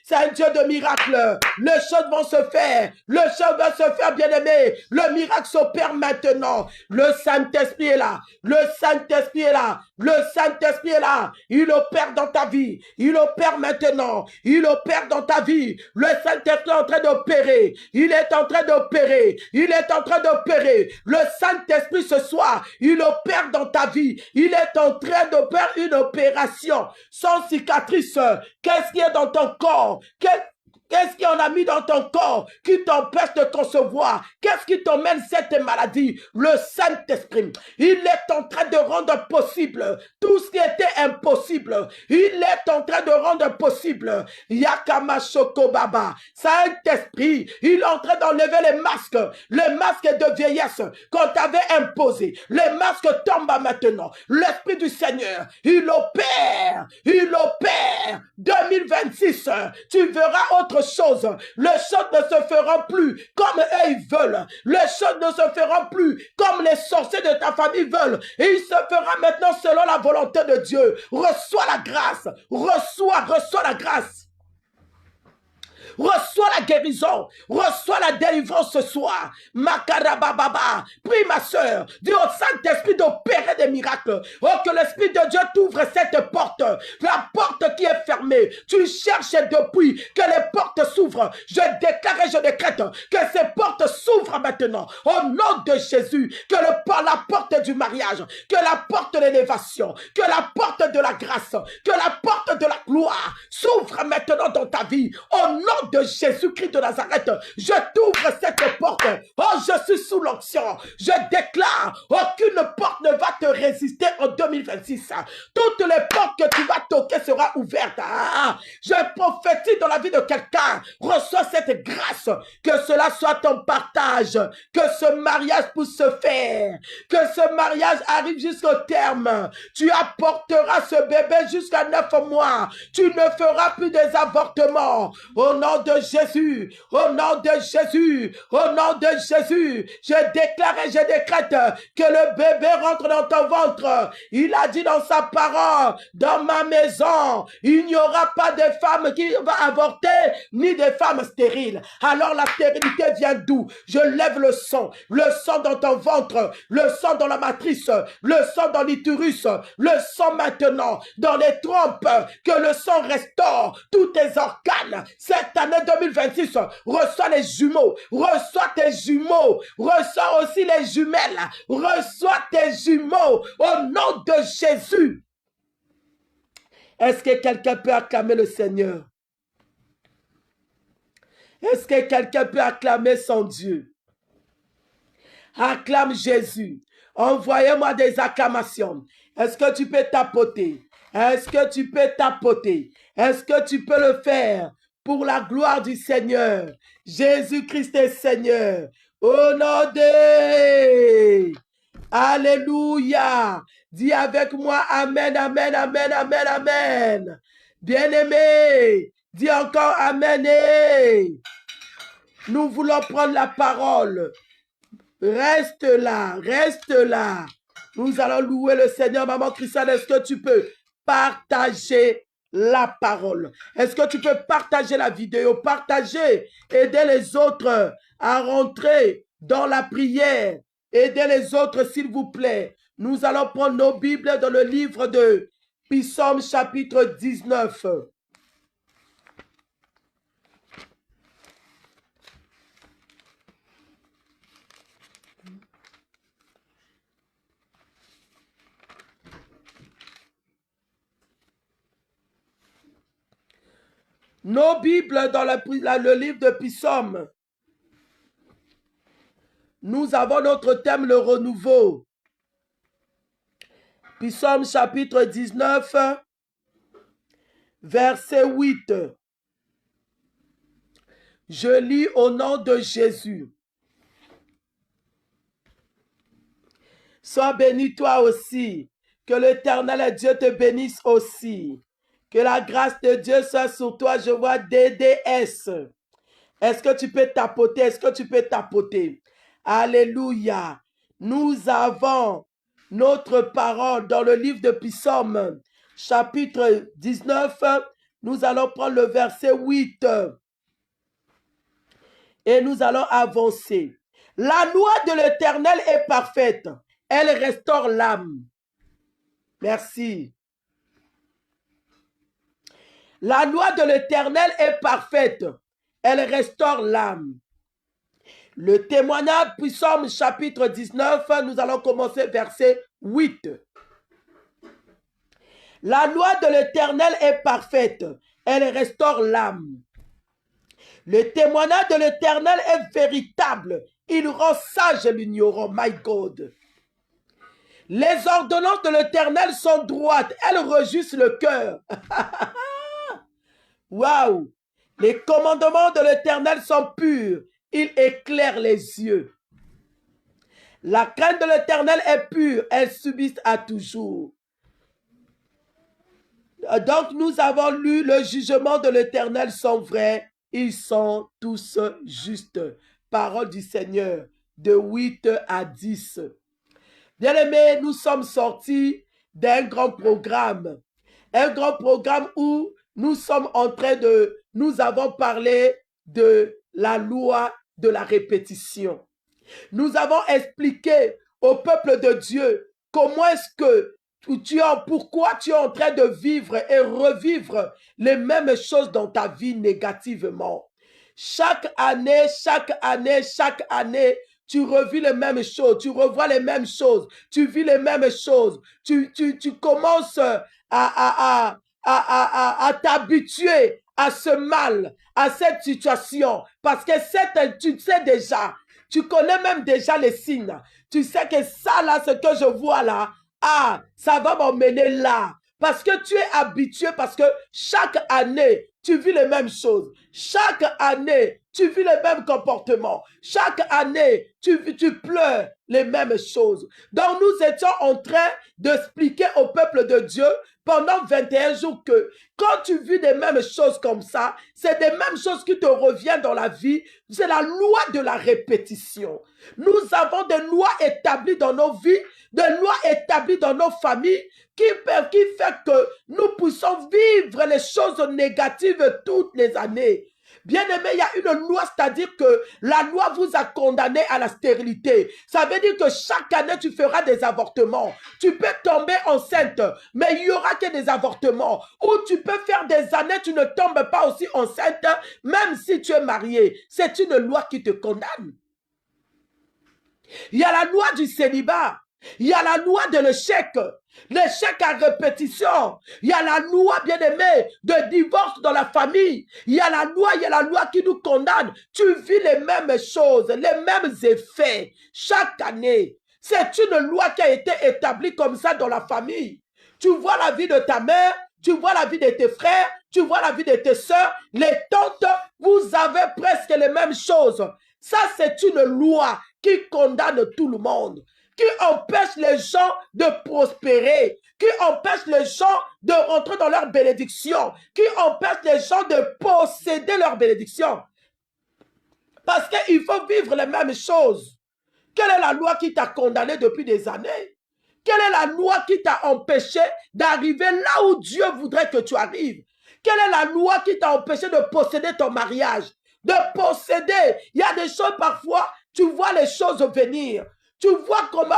c'est un Dieu de miracle. Les choses vont se faire. Les choses vont se faire, bien-aimé. Le miracle s'opère maintenant. Le Saint-Esprit est là. Le Saint-Esprit est là. Le Saint-Esprit est là. Il opère dans ta vie. Il opère maintenant. Il opère dans ta vie. Le Saint-Esprit est en train d'opérer. Il est en train d'opérer. Il est en train d'opérer. Le Saint-Esprit ce soir, il opère dans ta vie. Il est en train d'opérer une opération sans cicatrice. Qu'est-ce qui est dans ton corps? Qu'est-ce qu'on a mis dans ton corps qui t'empêche de concevoir? Qu'est-ce qui t'emmène cette maladie? Le Saint-Esprit. Il est en train de rendre possible tout ce qui était impossible. Il est en train de rendre possible. Yakama Shokobaba. Saint-Esprit, il est en train d'enlever les masques de vieillesse qu'on t'avait imposés. Les masques tombent maintenant. L'Esprit du Seigneur, il opère. Il opère. 2026, tu verras autre chose. Les choses ne se feront plus comme eux ils veulent. Les choses ne se feront plus comme les sorciers de ta famille veulent. Et il se fera maintenant selon la volonté de Dieu. Reçois la grâce. Reçois la grâce. Reçois la guérison. Reçois la délivrance ce soir. Makarababa. Prie ma soeur. Dis au Saint-Esprit d'opérer des miracles. Oh, que l'Esprit de Dieu t'ouvre cette porte. La porte qui est fermée. Tu cherches depuis que les portes s'ouvrent. Je déclare et je décrète que ces portes s'ouvrent maintenant. Au nom de Jésus. Que la porte du mariage. Que la porte de l'élévation. Que la porte de la grâce. Que la porte de la gloire s'ouvre maintenant dans ta vie. Au nom de Jésus-Christ de Nazareth, je t'ouvre cette porte. Oh, je suis sous l'onction. Je déclare, aucune porte ne va te résister en 2026. Toutes les portes que tu vas toquer seront ouvertes. Je prophétise dans la vie de quelqu'un. Reçois cette grâce. Que cela soit ton partage. Que ce mariage puisse se faire. Que ce mariage arrive jusqu'au terme. Tu apporteras ce bébé jusqu'à 9 mois. Tu ne feras plus des avortements. Au nom de Jésus, au nom de Jésus, au nom de Jésus, je déclare et je décrète que le bébé rentre dans ton ton ventre. Il a dit dans sa parole, dans ma maison, il n'y aura pas de femme qui va avorter, ni de femme stérile. Alors la stérilité vient d'où? Je lève le sang dans ton ventre, le sang dans la matrice, le sang dans l'utérus, le sang maintenant dans les trompes, que le sang restaure tous tes organes. Cette année 2026, reçois les jumeaux, reçois tes jumeaux, reçois aussi les jumelles, reçois tes jumeaux au nom de Jésus. Est-ce que quelqu'un peut acclamer le Seigneur? Est-ce que quelqu'un peut acclamer son Dieu? Acclame Jésus. Envoyez-moi des acclamations. Est-ce que tu peux tapoter? Est-ce que tu peux tapoter? Est-ce que tu peux le faire pour la gloire du Seigneur? Jésus-Christ est Seigneur. Au nom de... Alléluia. Dis avec moi Amen, Amen, Amen, Amen, Amen. Bien-aimé, dis encore Amen. Nous voulons prendre la parole. Reste là, reste là. Nous allons louer le Seigneur. Maman Christiane, est-ce que tu peux partager la parole? Est-ce que tu peux partager la vidéo? Partager, aider les autres à rentrer dans la prière. Aidez les autres, s'il vous plaît. Nous allons prendre nos Bibles dans le livre de Psaume chapitre 19. Nos Bibles dans le livre de Psaume. Nous avons notre thème, le renouveau. Psaume chapitre 19, verset 8. Je lis au nom de Jésus. Sois béni toi aussi. Que l'Éternel Dieu te bénisse aussi. Que la grâce de Dieu soit sur toi. Je vois DDS. Est-ce que tu peux tapoter? Est-ce que tu peux tapoter? Alléluia. Nous avons notre parole dans le livre de Psaume, chapitre 19. Nous allons prendre le verset 8. Et nous allons avancer. La loi de l'Éternel est parfaite. Elle restaure l'âme. Merci. La loi de l'Éternel est parfaite. Elle restaure l'âme. Le témoignage, Psaume chapitre 19, nous allons commencer verset 8. La loi de l'Éternel est parfaite. Elle restaure l'âme. Le témoignage de l'Éternel est véritable. Il rend sage l'ignorant. My God. Les ordonnances de l'Éternel sont droites. Elles réjouissent le cœur. Waouh! Les commandements de l'Éternel sont purs. Ils éclairent les yeux. La crainte de l'Éternel est pure. Elle subsiste à toujours. Donc nous avons lu le jugement de l'Éternel sont vrais. Ils sont tous justes. Parole du Seigneur de 8 à 10. Bien-aimés, nous sommes sortis d'un grand programme. Un grand programme où nous sommes en train de... Nous avons parlé de la loi de la répétition. Nous avons expliqué au peuple de Dieu comment est-ce que pourquoi tu es en train de vivre et revivre les mêmes choses dans ta vie négativement. Chaque année, tu revis les mêmes choses, tu revois les mêmes choses, tu vis les mêmes choses, tu commences à t'habituer à ce mal, à cette situation, parce que tu sais déjà, tu connais même déjà les signes, tu sais que ça là, ce que je vois là, ça va m'emmener là, parce que tu es habitué, parce que chaque année, tu vis les mêmes choses. Chaque année, tu vis les mêmes comportements. Chaque année, tu pleures les mêmes choses. Donc, nous étions en train d'expliquer au peuple de Dieu pendant 21 jours que quand tu vis des mêmes choses comme ça, c'est des mêmes choses qui te reviennent dans la vie. C'est la loi de la répétition. Nous avons des lois établies dans nos vies, des lois établies établi dans nos familles qui fait que nous puissions vivre les choses négatives toutes les années. Bien-aimé, il y a une loi, c'est-à-dire que la loi vous a condamné à la stérilité. Ça veut dire que chaque année, tu feras des avortements. Tu peux tomber enceinte, mais il n'y aura que des avortements. Ou tu peux faire des années, tu ne tombes pas aussi enceinte, même si tu es marié. C'est une loi qui te condamne. Il y a la loi du célibat. Il y a la loi de l'échec à répétition. Il y a la loi, bien-aimée, de divorce dans la famille. Il y a la loi qui nous condamne. Tu vis les mêmes choses, les mêmes effets chaque année. C'est une loi qui a été établie comme ça dans la famille. Tu vois la vie de ta mère, tu vois la vie de tes frères, tu vois la vie de tes soeurs, les tantes, vous avez presque les mêmes choses. Ça, c'est une loi qui condamne tout le monde, qui empêche les gens de prospérer, qui empêche les gens de rentrer dans leur bénédiction, qui empêche les gens de posséder leur bénédiction. Parce qu'il faut vivre les mêmes choses. Quelle est la loi qui t'a condamné depuis des années? Quelle est la loi qui t'a empêché d'arriver là où Dieu voudrait que tu arrives? Quelle est la loi qui t'a empêché de posséder ton mariage? De posséder. Il y a des choses parfois, tu vois les choses venir. Tu vois comment,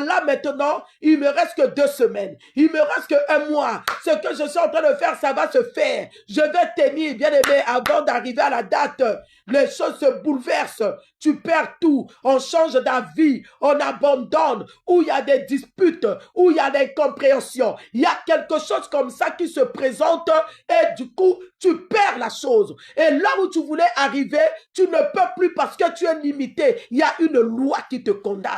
là maintenant, il me reste que 2 semaines. Il me reste que 1 mois. Ce que je suis en train de faire, ça va se faire. Je vais tenir, bien aimé, avant d'arriver à la date. Les choses se bouleversent. Tu perds tout. On change d'avis. On abandonne. Où il y a des disputes. Où il y a des incompréhensions. Il y a quelque chose comme ça qui se présente. Et du coup, tu perds la chose. Et là où tu voulais arriver, tu ne peux plus parce que tu es limité. Il y a une loi qui te condamne.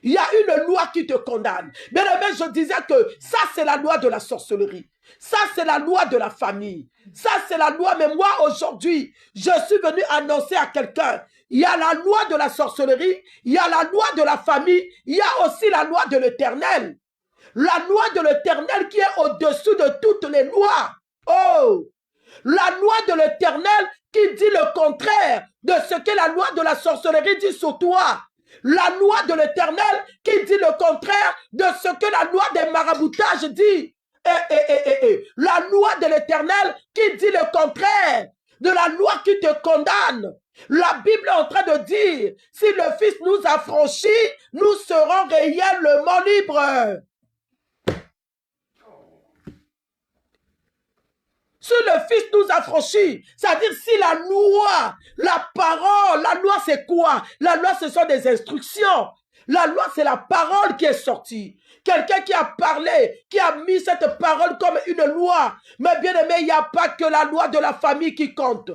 Il y a une loi qui te condamne. Bien aimé, je disais que ça, c'est la loi de la sorcellerie. Ça, c'est la loi de la famille. Ça, c'est la loi. Mais moi, aujourd'hui, je suis venu annoncer à quelqu'un. Il y a la loi de la sorcellerie. Il y a la loi de la famille. Il y a aussi la loi de l'Éternel. La loi de l'Éternel qui est au-dessus de toutes les lois. Oh! La loi de l'Éternel qui dit le contraire de ce que la loi de la sorcellerie dit sur toi. La loi de l'Éternel qui dit le contraire de ce que la loi des maraboutages dit. La loi de l'Éternel qui dit le contraire de la loi qui te condamne. La Bible est en train de dire, si le Fils nous a franchis, nous serons réellement libres. Si le Fils nous a franchis, c'est-à-dire si la loi, la parole, la loi c'est quoi? La loi ce sont des instructions. La loi c'est la parole qui est sortie. Quelqu'un qui a parlé, qui a mis cette parole comme une loi. Mais bien aimé, il n'y a pas que la loi de la famille qui compte.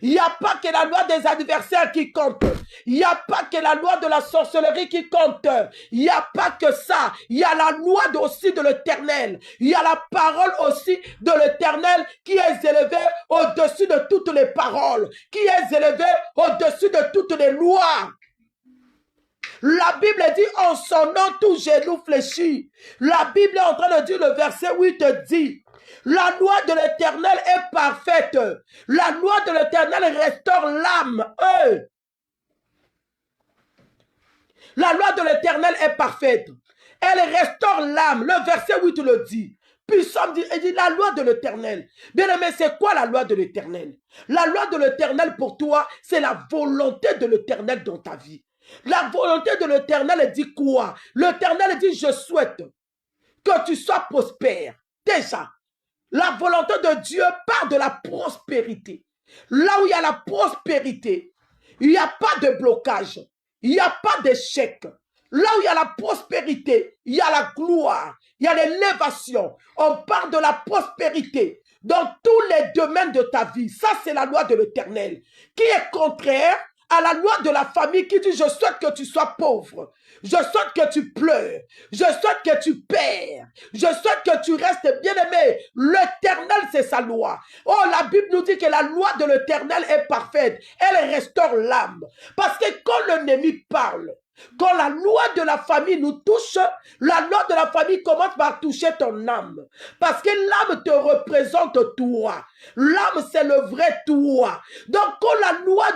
Il n'y a pas que la loi des adversaires qui compte. Il n'y a pas que la loi de la sorcellerie qui compte. Il n'y a pas que ça. Il y a la loi aussi de l'Éternel. Il y a la parole aussi de l'Éternel qui est élevée au-dessus de toutes les paroles. Qui est élevée au-dessus de toutes les lois. La Bible dit en son nom tout genou fléchit. La Bible est en train de dire, le verset 8 dit, la loi de l'Éternel est parfaite. La loi de l'Éternel restaure l'âme. La loi de l'Éternel est parfaite. Elle restaure l'âme. Le verset 8 le dit. Puis Somme dit, il dit la loi de l'Éternel. Bien aimé, c'est quoi la loi de l'Éternel? La loi de l'Éternel pour toi, c'est la volonté de l'Éternel dans ta vie. La volonté de l'Éternel dit quoi? L'Éternel dit, je souhaite que tu sois prospère. Déjà, la volonté de Dieu part de la prospérité. Là où il y a la prospérité, il n'y a pas de blocage. Il n'y a pas d'échec. Là où il y a la prospérité, il y a la gloire, il y a l'élévation. On parle de la prospérité dans tous les domaines de ta vie. Ça, c'est la loi de l'Éternel qui est contraire à la loi de la famille qui dit, je souhaite que tu sois pauvre. Je souhaite que tu pleures. Je souhaite que tu perds. Je souhaite que tu restes bien aimé. L'Éternel, c'est sa loi. Oh, la Bible nous dit que la loi de l'Éternel est parfaite. Elle restaure l'âme. Parce que quand l'ennemi parle, quand la loi de la famille nous touche, la loi de la famille commence par toucher ton âme. Parce que l'âme te représente toi. L'âme, c'est le vrai toi. Donc, quand la loi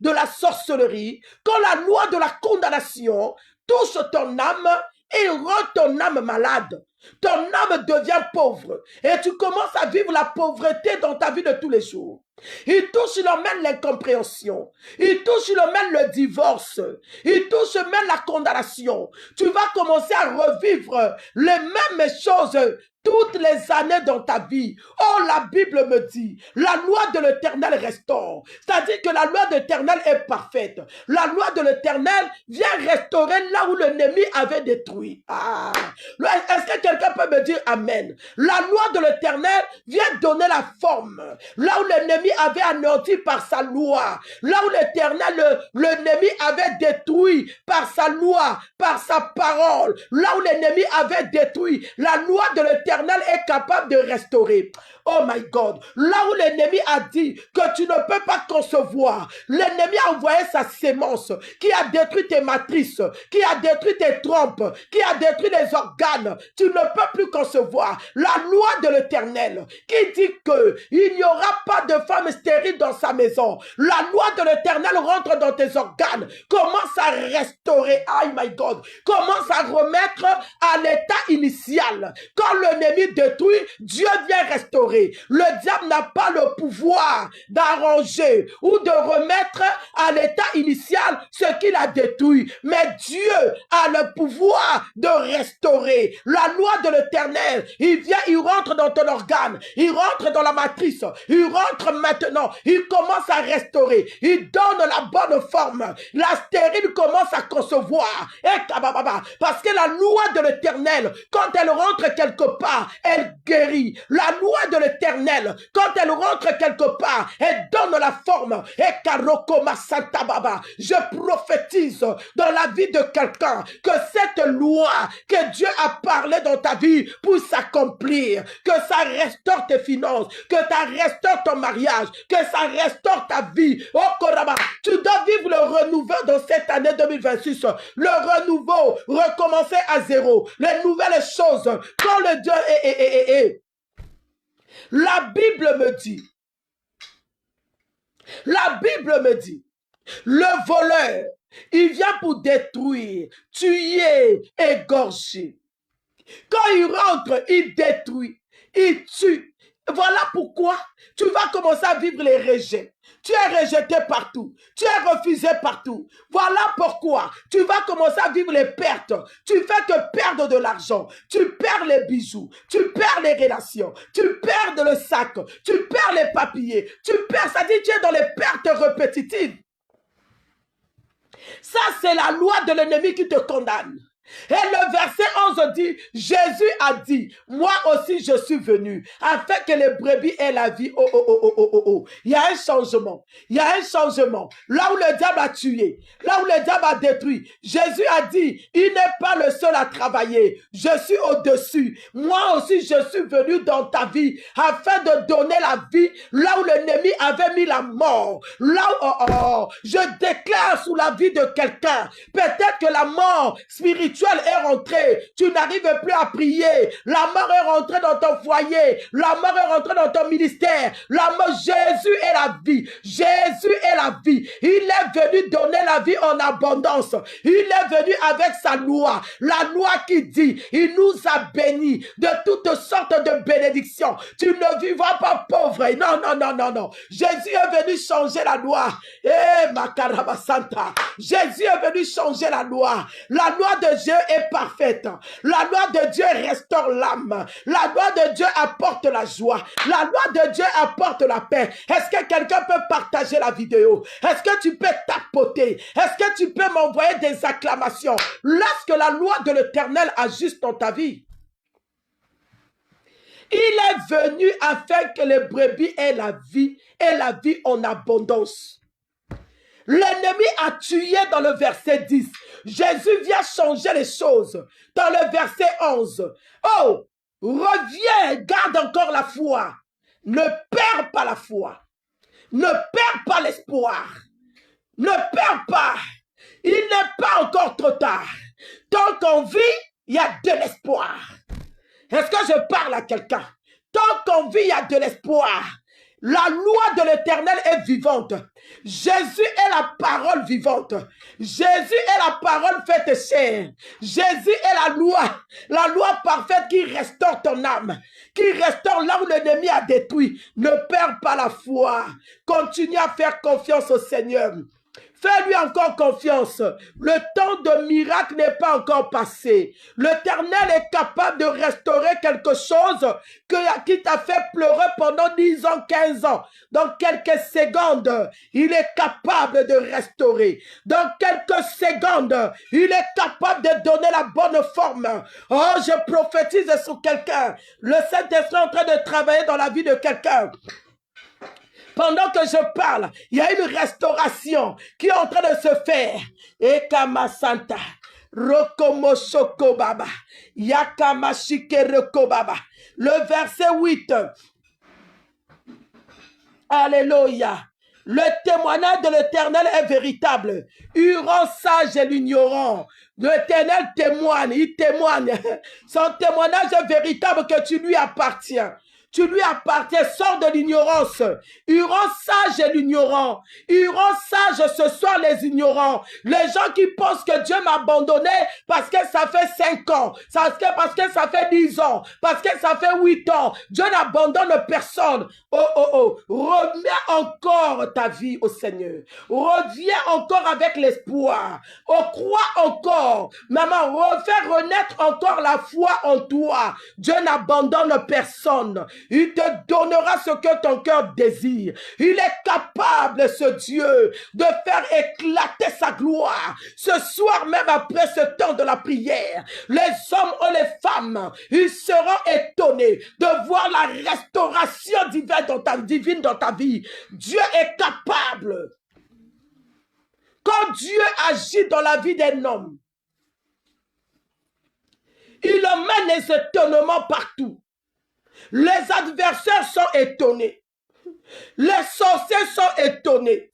de la sorcellerie, quand la loi de la condamnation touche ton âme et rend ton âme malade. Ton âme devient pauvre et tu commences à vivre la pauvreté dans ta vie de tous les jours. Il touche même l'incompréhension. Il touche même le divorce. Il touche même la condamnation. Tu vas commencer à revivre les mêmes choses toutes les années dans ta vie. Oh, la Bible me dit, la loi de l'Éternel restaure. C'est-à-dire que la loi de l'Éternel est parfaite. La loi de l'Éternel vient restaurer là où l'ennemi avait détruit. Ah. Est-ce que quelqu'un peut me dire Amen? La loi de l'Éternel vient donner la forme. Là où l'ennemi avait anéanti par sa loi. Là où l'Éternel, l'ennemi avait détruit par sa loi, par sa parole. Là où l'ennemi avait détruit, la loi de l'Éternel est capable de restaurer. Oh my God. Là où l'ennemi a dit que tu ne peux pas concevoir, l'ennemi a envoyé sa sémence qui a détruit tes matrices, qui a détruit tes trompes, qui a détruit les organes. Tu ne peux plus concevoir. La loi de l'Éternel qui dit qu'il n'y aura pas de femme stérile dans sa maison. La loi de l'Éternel rentre dans tes organes, commence à restaurer. Oh my God. Commence à remettre à l'état initial. Quand l'ennemi détruit, Dieu vient restaurer. Le diable n'a pas le pouvoir d'arranger ou de remettre à l'état initial ce qu'il a détruit. Mais Dieu a le pouvoir de restaurer. La loi de l'Éternel, il vient, il rentre dans ton organe, il rentre dans la matrice, il rentre maintenant, il commence à restaurer, il donne la bonne forme. La stérile commence à concevoir. Parce que la loi de l'Éternel, quand elle rentre quelque part, elle guérit. La loi de l'Éternel, quand elle rentre quelque part, elle donne la forme. Je prophétise dans la vie de quelqu'un que cette loi que Dieu a parlé dans ta vie pour s'accomplir, que ça restaure tes finances, que ça restaure ton mariage, que ça restaure ta vie. Oh Koraba, tu dois vivre le renouveau dans cette année 2026. Le renouveau, recommencer à zéro. Les nouvelles choses, quand le Dieu est. La Bible me dit, le voleur, il vient pour détruire, tuer, égorger. Quand il rentre, il détruit, il tue. Voilà pourquoi tu vas commencer à vivre les rejets. Tu es rejeté partout. Tu es refusé partout. Voilà pourquoi tu vas commencer à vivre les pertes. Tu fais que perdre de l'argent. Tu perds les bijoux. Tu perds les relations. Tu perds le sac. Tu perds les papiers. Tu perds, ça dit tu es dans les pertes répétitives. Ça, c'est la loi de l'ennemi qui te condamne. Et le verset 11 dit, Jésus a dit, moi aussi je suis venu, afin que les brebis aient la vie. Il y a un changement. Il y a un changement. Là où le diable a tué, là où le diable a détruit, Jésus a dit, il n'est pas le seul à travailler. Je suis au-dessus. Moi aussi je suis venu dans ta vie, afin de donner la vie, là où l'ennemi avait mis la mort. Là où, je déclare sous la vie de quelqu'un, peut-être que la mort spirituelle est rentrée, tu n'arrives plus à prier, la mort est rentrée dans ton foyer, la mort est rentrée dans ton ministère, la mort, Jésus est la vie, Jésus est la vie, il est venu donner la vie en abondance, il est venu avec sa loi, la loi qui dit, il nous a bénis de toutes sortes de bénédictions, tu ne vivras pas pauvre, non, Jésus est venu changer la loi, Jésus est venu changer la loi de Dieu est parfaite. La loi de Dieu restaure l'âme. La loi de Dieu apporte la joie. La loi de Dieu apporte la paix. Est-ce que quelqu'un peut partager la vidéo? Est-ce que tu peux tapoter? Est-ce que tu peux m'envoyer des acclamations? Lorsque la loi de l'Éternel ajuste dans ta vie. Il est venu afin que les brebis aient la vie et la vie en abondance. L'ennemi a tué dans le verset 10. Jésus vient changer les choses dans le verset 11. Oh, reviens, garde encore la foi. Ne perds pas la foi. Ne perds pas l'espoir. Ne perds pas. Il n'est pas encore trop tard. Tant qu'on vit, il y a de l'espoir. Est-ce que je parle à quelqu'un? Tant qu'on vit, il y a de l'espoir. La loi de l'Éternel est vivante. Jésus est la parole vivante. Jésus est la parole faite chair. Jésus est la loi parfaite qui restaure ton âme, qui restaure là où l'ennemi a détruit. Ne perds pas la foi. Continue à faire confiance au Seigneur. Fais-lui encore confiance. Le temps de miracle n'est pas encore passé. L'Éternel est capable de restaurer quelque chose qui t'a fait pleurer pendant 10 ans, 15 ans. Dans quelques secondes, il est capable de restaurer. Dans quelques secondes, il est capable de donner la bonne forme. Oh, je prophétise sur quelqu'un. Le Saint-Esprit est en train de travailler dans la vie de quelqu'un. Pendant que je parle, il y a une restauration qui est en train de se faire. Ekama Santa, Rokomo Shoko Baba, Yakama Shike Roko Baba. Le verset 8. Alléluia. Le témoignage de l'Éternel est véritable. Huron sage et l'ignorant. L'Éternel témoigne, il témoigne. Son témoignage est véritable que tu lui appartiens. Tu lui appartiens, sors de l'ignorance. Huron sage et l'ignorant. Huron sage, ce soir les ignorants. Les gens qui pensent que Dieu m'a abandonné parce que ça fait 5 ans. Parce que ça fait 10 ans. Parce que ça fait 8 ans. Dieu n'abandonne personne. Remets encore ta vie au Seigneur. Reviens encore avec l'espoir. Crois encore. Maman, refais renaître encore la foi en toi. Dieu n'abandonne personne. Il te donnera ce que ton cœur désire. Il est capable, ce Dieu, de faire éclater sa gloire. Ce soir même après ce temps de la prière, les hommes et les femmes, ils seront étonnés de voir la restauration divine dans ta vie. Dieu est capable. Quand Dieu agit dans la vie d'un homme, il emmène les étonnements partout. Les adversaires sont étonnés. Les sorciers sont étonnés.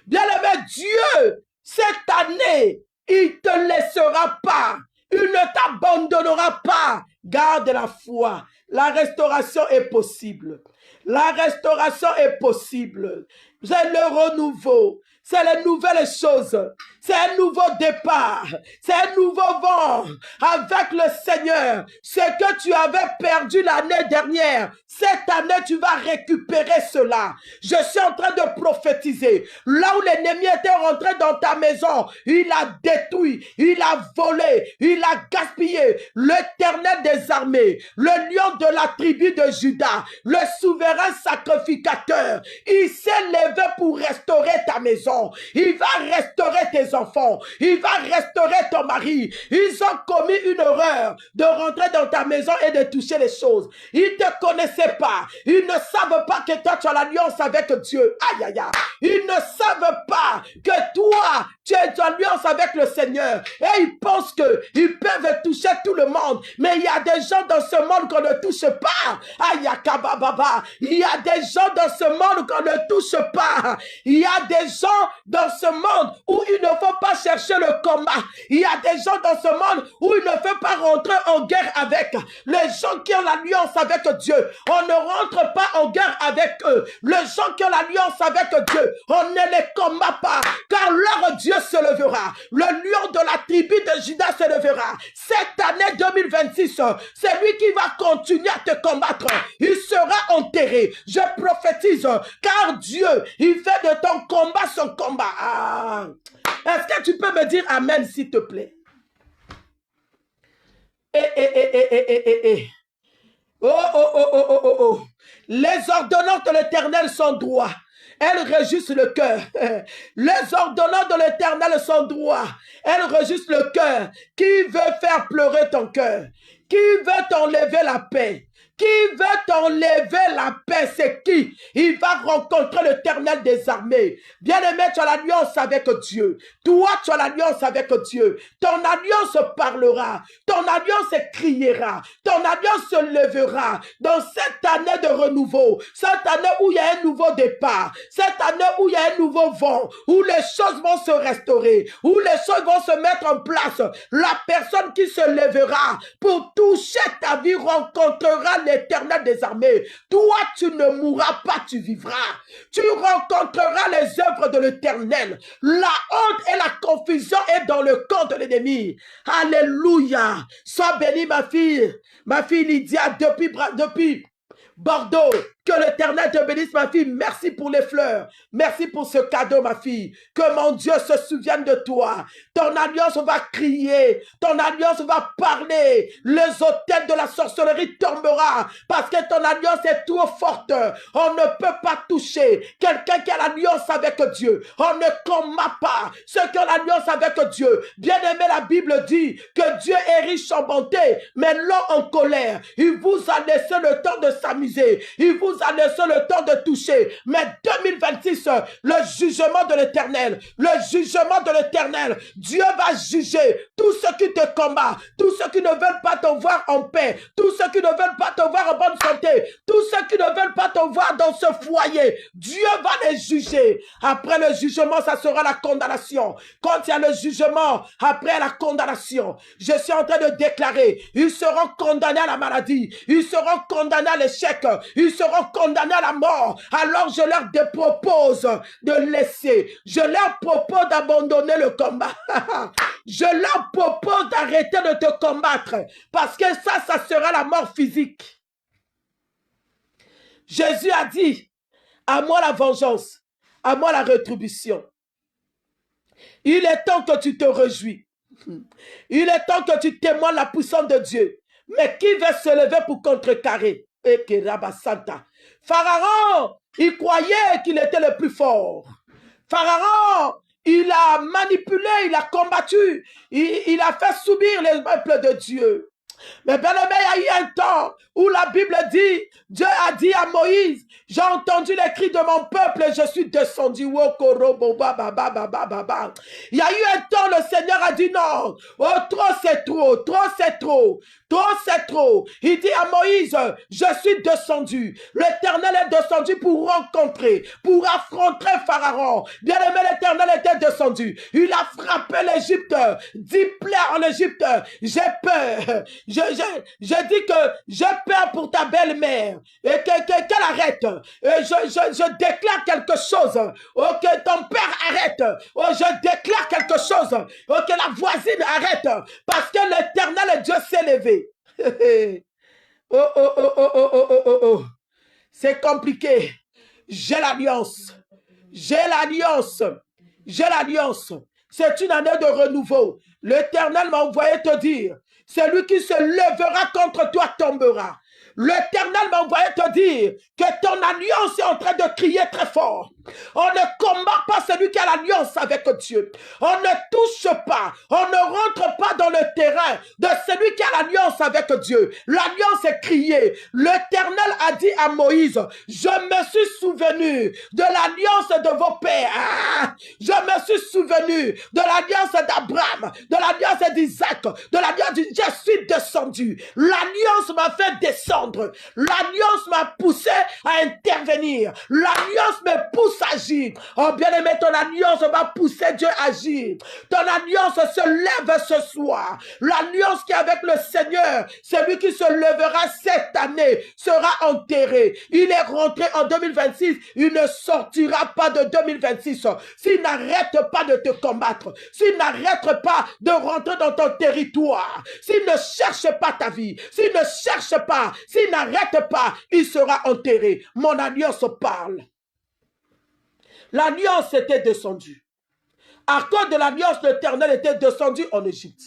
Bien-aimé, Dieu, cette année, il ne te laissera pas. Il ne t'abandonnera pas. Garde la foi. La restauration est possible. La restauration est possible. C'est le renouveau. C'est les nouvelles choses. C'est un nouveau départ. C'est un nouveau vent avec le Seigneur. Ce que tu avais perdu l'année dernière, cette année, tu vas récupérer cela. Je suis en train de prophétiser. Là où l'ennemi était rentré dans ta maison, il a détruit, il a volé, il a gaspillé. L'Éternel des armées, le lion de la tribu de Juda, le souverain sacrificateur, il s'est levé pour restaurer ta maison. Il va restaurer tes enfants. Il va restaurer ton mari. Ils ont commis une erreur de rentrer dans ta maison et de toucher les choses. Ils ne te connaissaient pas. Ils ne savent pas que toi tu as l'alliance avec Dieu. Aïe, aïe, aïe. Ils ne savent pas que toi tu es en alliance avec le Seigneur. Et ils pensent qu'ils peuvent toucher tout le monde. Mais il y a des gens dans ce monde qu'on ne touche pas. Aïe, kabababa. Il y a des gens dans ce monde qu'on ne touche pas. Il y a des gens dans ce monde où il ne faut pas chercher le combat. Il y a des gens dans ce monde où il ne faut pas rentrer en guerre avec. Les gens qui ont l'alliance avec Dieu, on ne rentre pas en guerre avec eux. Les gens qui ont l'alliance avec Dieu, on ne les combat pas. Car leur Dieu se levera. Le lion de la tribu de Juda se levera. Cette année 2026, c'est lui qui va continuer à te combattre. Il sera enterré. Je prophétise, car Dieu, il fait de ton combat son combat. Ah. Est-ce que tu peux me dire amen, s'il te plaît? Oh. Les ordonnances de l'Éternel sont droits. Elles réjouissent le cœur. Les ordonnances de l'Éternel sont droits. Elles réjouissent le cœur. Qui veut faire pleurer ton cœur? Qui veut t'enlever la paix? Qui veut t'enlever la paix? C'est qui? Il va rencontrer l'Éternel des armées. Bien-aimé, tu as l'alliance avec Dieu. Toi, tu as l'alliance avec Dieu. Ton alliance parlera. Ton alliance criera. Ton alliance se lèvera. Dans cette année de renouveau, cette année où il y a un nouveau départ, cette année où il y a un nouveau vent, où les choses vont se restaurer, où les choses vont se mettre en place, la personne qui se lèvera pour toucher ta vie rencontrera l'Éternel des armées. Toi, tu ne mourras pas, tu vivras. Tu rencontreras les œuvres de l'Éternel. La honte et la confusion est dans le camp de l'ennemi. Alléluia. Sois bénie, ma fille. Ma fille Lydia, depuis Bordeaux. Que l'Éternel te bénisse, ma fille. Merci pour les fleurs. Merci pour ce cadeau, ma fille. Que mon Dieu se souvienne de toi. Ton alliance va crier. Ton alliance va parler. Les autels de la sorcellerie tombera. Parce que ton alliance est trop forte. On ne peut pas toucher quelqu'un qui a l'alliance avec Dieu. On ne combat pas ceux qui ont l'alliance avec Dieu. Bien aimé, la Bible dit que Dieu est riche en bonté, mais l'homme en colère. Il vous a laissé le temps de s'amuser. Il vous a laissé le temps de toucher. Mais 2026, le jugement de l'Éternel, Dieu va juger tous ceux qui te combattent, tous ceux qui ne veulent pas te voir en paix, tous ceux qui ne veulent pas te voir en bonne santé, tous ceux qui ne veulent pas te voir dans ce foyer. Dieu va les juger. Après le jugement, ça sera la condamnation. Quand il y a le jugement, après la condamnation, je suis en train de déclarer, ils seront condamnés à la maladie, ils seront condamnés à l'échec, ils seront condamnés à la mort. Alors je leur propose de laisser, je leur propose d'abandonner le combat. Je leur propose d'arrêter de te combattre, parce que ça sera la mort physique. Jésus a dit, à moi la vengeance, à moi la rétribution. Il est temps que tu te réjouis. Il est temps que tu témoignes la puissance de Dieu. Mais qui va se lever pour contrecarrer? Pharaon, il croyait qu'il était le plus fort. Pharaon, il a manipulé, il a combattu, il a fait subir les peuples de Dieu. Mais bien aimé, il y a eu un temps où la Bible dit, Dieu a dit à Moïse, j'ai entendu les cris de mon peuple et je suis descendu. Il y a eu un temps, le Seigneur a dit non, oh, trop c'est trop, trop c'est trop, trop c'est trop. Il dit à Moïse, je suis descendu. L'Éternel est descendu pour rencontrer, pour affronter Pharaon. Bien aimé, l'Éternel était descendu. Il a frappé l'Égypte, 10 plaies en Égypte. J'ai peur. Je dis que j'ai peur pour ta belle-mère et qu'elle arrête. Et je déclare quelque chose. Oh, que ton père arrête. Oh, je déclare quelque chose. Oh, que la voisine arrête. Parce que l'Éternel Dieu s'est levé. Oh, oh, oh, oh, oh, oh, oh, oh. C'est compliqué. J'ai l'alliance. J'ai l'alliance. J'ai l'alliance. C'est une année de renouveau. L'Éternel m'a envoyé te dire, celui qui se lèvera contre toi tombera. L'Éternel m'a envoyé te dire que ton alliance est en train de crier très fort. On ne combat pas celui qui a l'alliance avec Dieu. On ne touche pas, on ne rentre pas dans le terrain de celui qui a l'alliance avec Dieu. L'alliance est criée. L'Éternel a dit à Moïse, je me suis souvenu de l'alliance de vos pères. Je me suis souvenu de l'alliance d'Abraham, de l'alliance d'Isaac, de l'alliance de... Je suis descendu. L'alliance m'a fait descendre. L'alliance m'a poussé à intervenir. L'alliance me pousse à agir. Oh bien-aimé, ton alliance va pousser Dieu à agir. Ton alliance se lève ce soir. L'alliance qui est avec le Seigneur, celui qui se lèvera cette année, sera enterré. Il est rentré en 2026. Il ne sortira pas de 2026. S'il n'arrête pas de te combattre, s'il n'arrête pas de rentrer dans ton territoire, s'il ne cherche pas ta vie, s'il ne cherche pas, s'il n'arrête pas, il sera enterré. Mon alliance parle. L'alliance était descendue. À cause de l'alliance, l'Éternel était descendu en Égypte.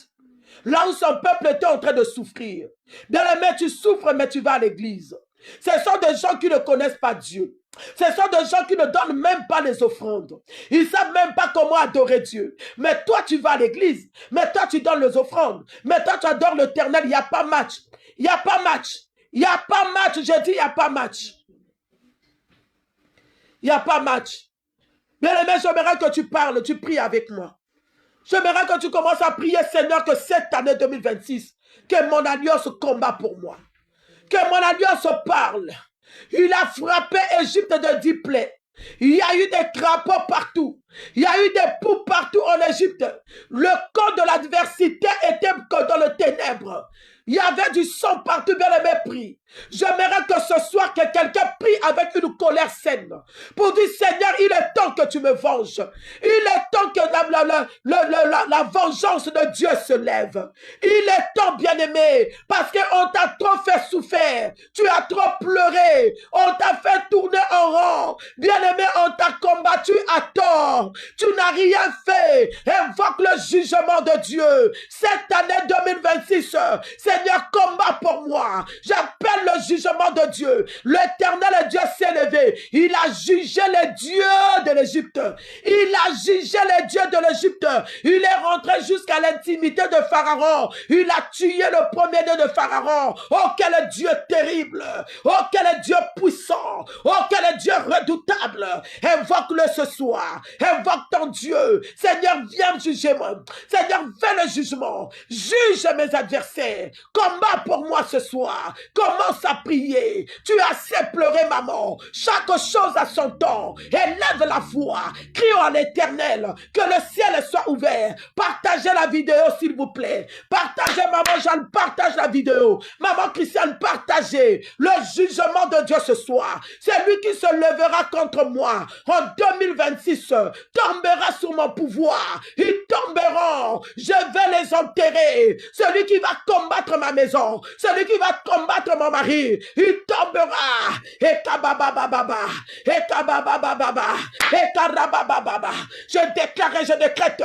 Là où son peuple était en train de souffrir. Bien-aimé, tu souffres, mais tu vas à l'église. Ce sont des gens qui ne connaissent pas Dieu. Ce sont des gens qui ne donnent même pas les offrandes. Ils ne savent même pas comment adorer Dieu. Mais toi, tu vas à l'église. Mais toi, tu donnes les offrandes. Mais toi, tu adores l'Éternel. Il n'y a pas match. Il n'y a pas match. Il n'y a pas match. Je dis, il n'y a pas match. Il n'y a pas match. Bien-aimé, j'aimerais que tu parles, tu pries avec moi. J'aimerais que tu commences à prier, Seigneur, que cette année 2026, que mon alliance combat pour moi. Que mon alliance parle. Il a frappé Égypte de 10 plaies. Il y a eu des crapauds partout. Il y a eu des poux partout en Égypte. Le corps de l'adversité était dans le ténèbre. Il y avait du sang partout, bien aimé, prie. J'aimerais que ce soir, que quelqu'un prie avec une colère saine. Pour dire, Seigneur, il est temps que tu me venges. Il est temps que la vengeance de Dieu se lève. Il est temps, bien aimé, parce qu'on t'a trop fait souffrir. Tu as trop pleuré. On t'a fait tourner en rond. Bien aimé, on t'a combattu à tort. Tu n'as rien fait. Invoque le jugement de Dieu. Cette année 2026, Seigneur, combat pour moi. J'appelle le jugement de Dieu. L'Éternel Dieu s'est levé. Il a jugé les dieux de l'Égypte. Il a jugé les dieux de l'Égypte. Il est rentré jusqu'à l'intimité de Pharaon. Il a tué le premier-né de Pharaon. Oh, quel Dieu terrible. Oh, quel Dieu puissant. Oh, quel Dieu redoutable. Invoque-le ce soir. Invoque ton Dieu. Seigneur, viens juger moi. Seigneur, fais le jugement. Juge mes adversaires. Combat pour moi ce soir. Commence à prier. Tu as assez pleuré, maman. Chaque chose a son temps. Élève la voix. Crie à l'Éternel. Que le ciel soit ouvert. Partagez la vidéo, s'il vous plaît. Partagez, maman Jeanne, partage la vidéo. Maman Christiane, partagez. Le jugement de Dieu ce soir. C'est lui qui se lèvera contre moi. En 2026, tombera sur mon pouvoir. Ils tomberont. Je vais les enterrer. Celui qui va combattre ma maison. Celui qui va combattre mon mari. Il tombera. Et kababababa. Et kababababa. Et karabababa. Je déclare et je décrète.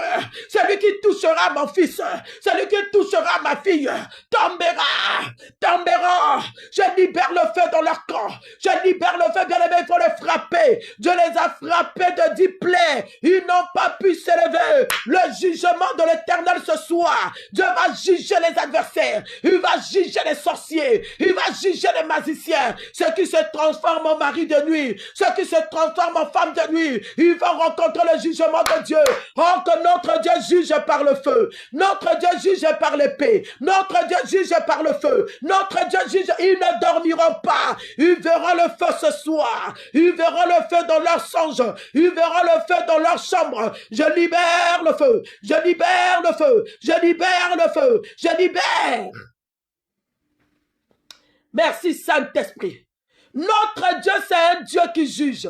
Celui qui touchera mon fils. Celui qui touchera ma fille. Tombera. Tombera. Je libère le feu dans leur camp. Je libère le feu, bien aimé. Il faut les frapper. Dieu les a frappés de 10 plaies. Ils n'ont pas pu s'élever. Le jugement de l'Éternel ce soir. Dieu va juger les adversaires. Il va juger les sorciers. Il va juger les magiciens. Ceux qui se transforment en mari de nuit. Ceux qui se transforment en femme de nuit. Ils vont rencontrer le jugement de Dieu. Oh, que notre Dieu juge par le feu. Notre Dieu juge par l'épée. Notre Dieu juge par le feu. Notre Dieu juge. Ils ne dormiront pas. Ils verront le feu ce soir. Ils verront le feu dans leur songe. Ils verront le feu dans leur chambre. Je libère le feu. Je libère le feu. Je libère le feu. Je libère. Merci Saint-Esprit. Notre Dieu, c'est un Dieu qui juge.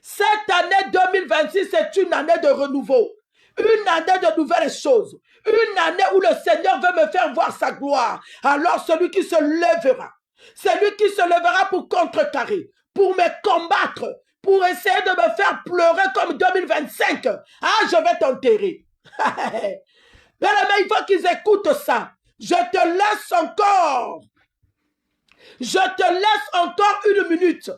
Cette année 2026, c'est une année de renouveau. Une année de nouvelles choses. Une année où le Seigneur veut me faire voir sa gloire. Alors celui qui se lèvera, celui qui se lèvera pour contrecarrer, pour me combattre, pour essayer de me faire pleurer comme 2025. Ah, je vais t'enterrer. Mais il faut qu'ils écoutent ça. Je te laisse encore. Je te laisse encore une minute.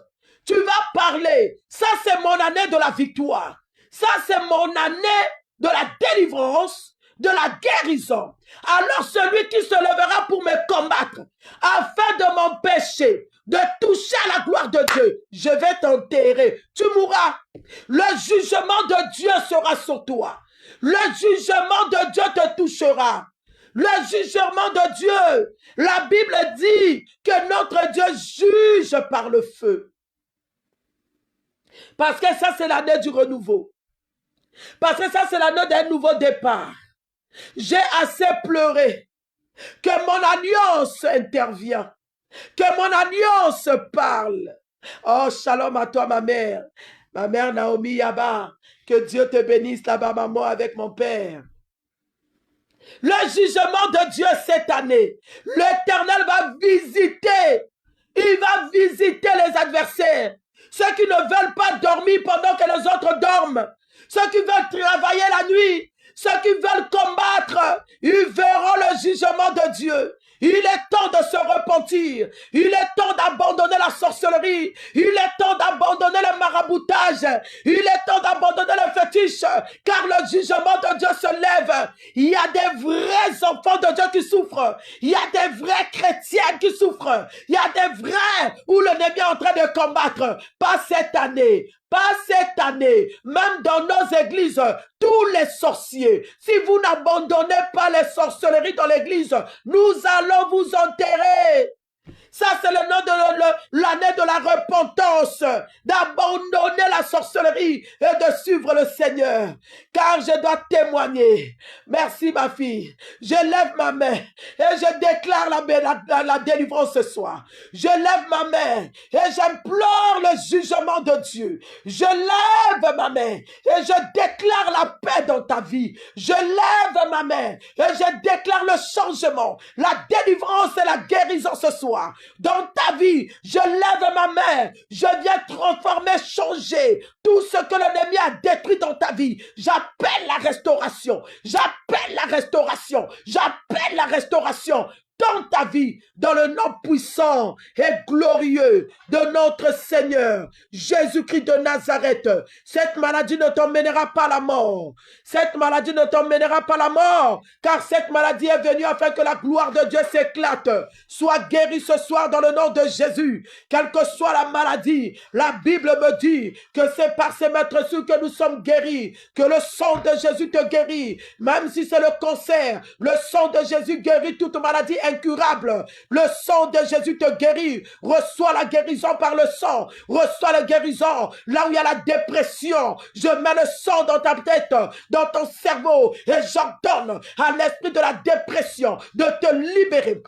Tu vas parler. Ça, c'est mon année de la victoire. Ça, c'est mon année de la délivrance, de la guérison. Alors, celui qui se lèvera pour me combattre, afin de m'empêcher de toucher à la gloire de Dieu, je vais t'enterrer. Tu mourras. Le jugement de Dieu sera sur toi. Le jugement de Dieu te touchera. Le jugement de Dieu. La Bible dit que notre Dieu juge par le feu. Parce que ça, c'est l'année du renouveau. Parce que ça, c'est l'année d'un nouveau départ. J'ai assez pleuré. Que mon alliance intervient. Que mon alliance parle. Oh, shalom à toi, ma mère. Ma mère Naomi Yaba. Que Dieu te bénisse là-bas, maman, avec mon père. Le jugement de Dieu cette année, l'Éternel va visiter, il va visiter les adversaires, ceux qui ne veulent pas dormir pendant que les autres dorment, ceux qui veulent travailler la nuit, ceux qui veulent combattre, ils verront le jugement de Dieu. Il est temps de se repentir. Il est temps d'abandonner la sorcellerie. Il est temps d'abandonner le maraboutage. Il est temps d'abandonner le fétiche. Car le jugement de Dieu se lève. Il y a des vrais enfants de Dieu qui souffrent. Il y a des vrais chrétiens qui souffrent. Il y a des vrais où l'ennemi est en train de combattre. Pas cette année. Pas cette année, même dans nos églises, tous les sorciers, si vous n'abandonnez pas les sorcelleries dans l'église, nous allons vous enterrer. Ça, c'est le nom de l'année de la repentance, d'abandonner la sorcellerie et de suivre le Seigneur. Car je dois témoigner. Merci, ma fille. Je lève ma main et je déclare la délivrance ce soir. Je lève ma main et j'implore le jugement de Dieu. Je lève ma main et je déclare la paix dans ta vie. Je lève ma main et je déclare le changement, la délivrance et la guérison ce soir. Dans ta vie, je lève ma main. Je viens transformer, changer tout ce que l'ennemi a détruit dans ta vie. J'appelle la restauration. J'appelle la restauration. J'appelle la restauration dans ta vie, dans le nom puissant et glorieux de notre Seigneur, Jésus-Christ de Nazareth. Cette maladie ne t'emmènera pas à la mort. Cette maladie ne t'emmènera pas à la mort, car cette maladie est venue afin que la gloire de Dieu s'éclate. Sois guéri ce soir dans le nom de Jésus. Quelle que soit la maladie, la Bible me dit que c'est par ces maîtres sous que nous sommes guéris, que le sang de Jésus te guérit. Même si c'est le cancer, le sang de Jésus guérit toute maladie incurable. Le sang de Jésus te guérit. Reçois la guérison par le sang. Reçois la guérison là où il y a la dépression. Je mets le sang dans ta tête, dans ton cerveau, et j'ordonne à l'esprit de la dépression de te libérer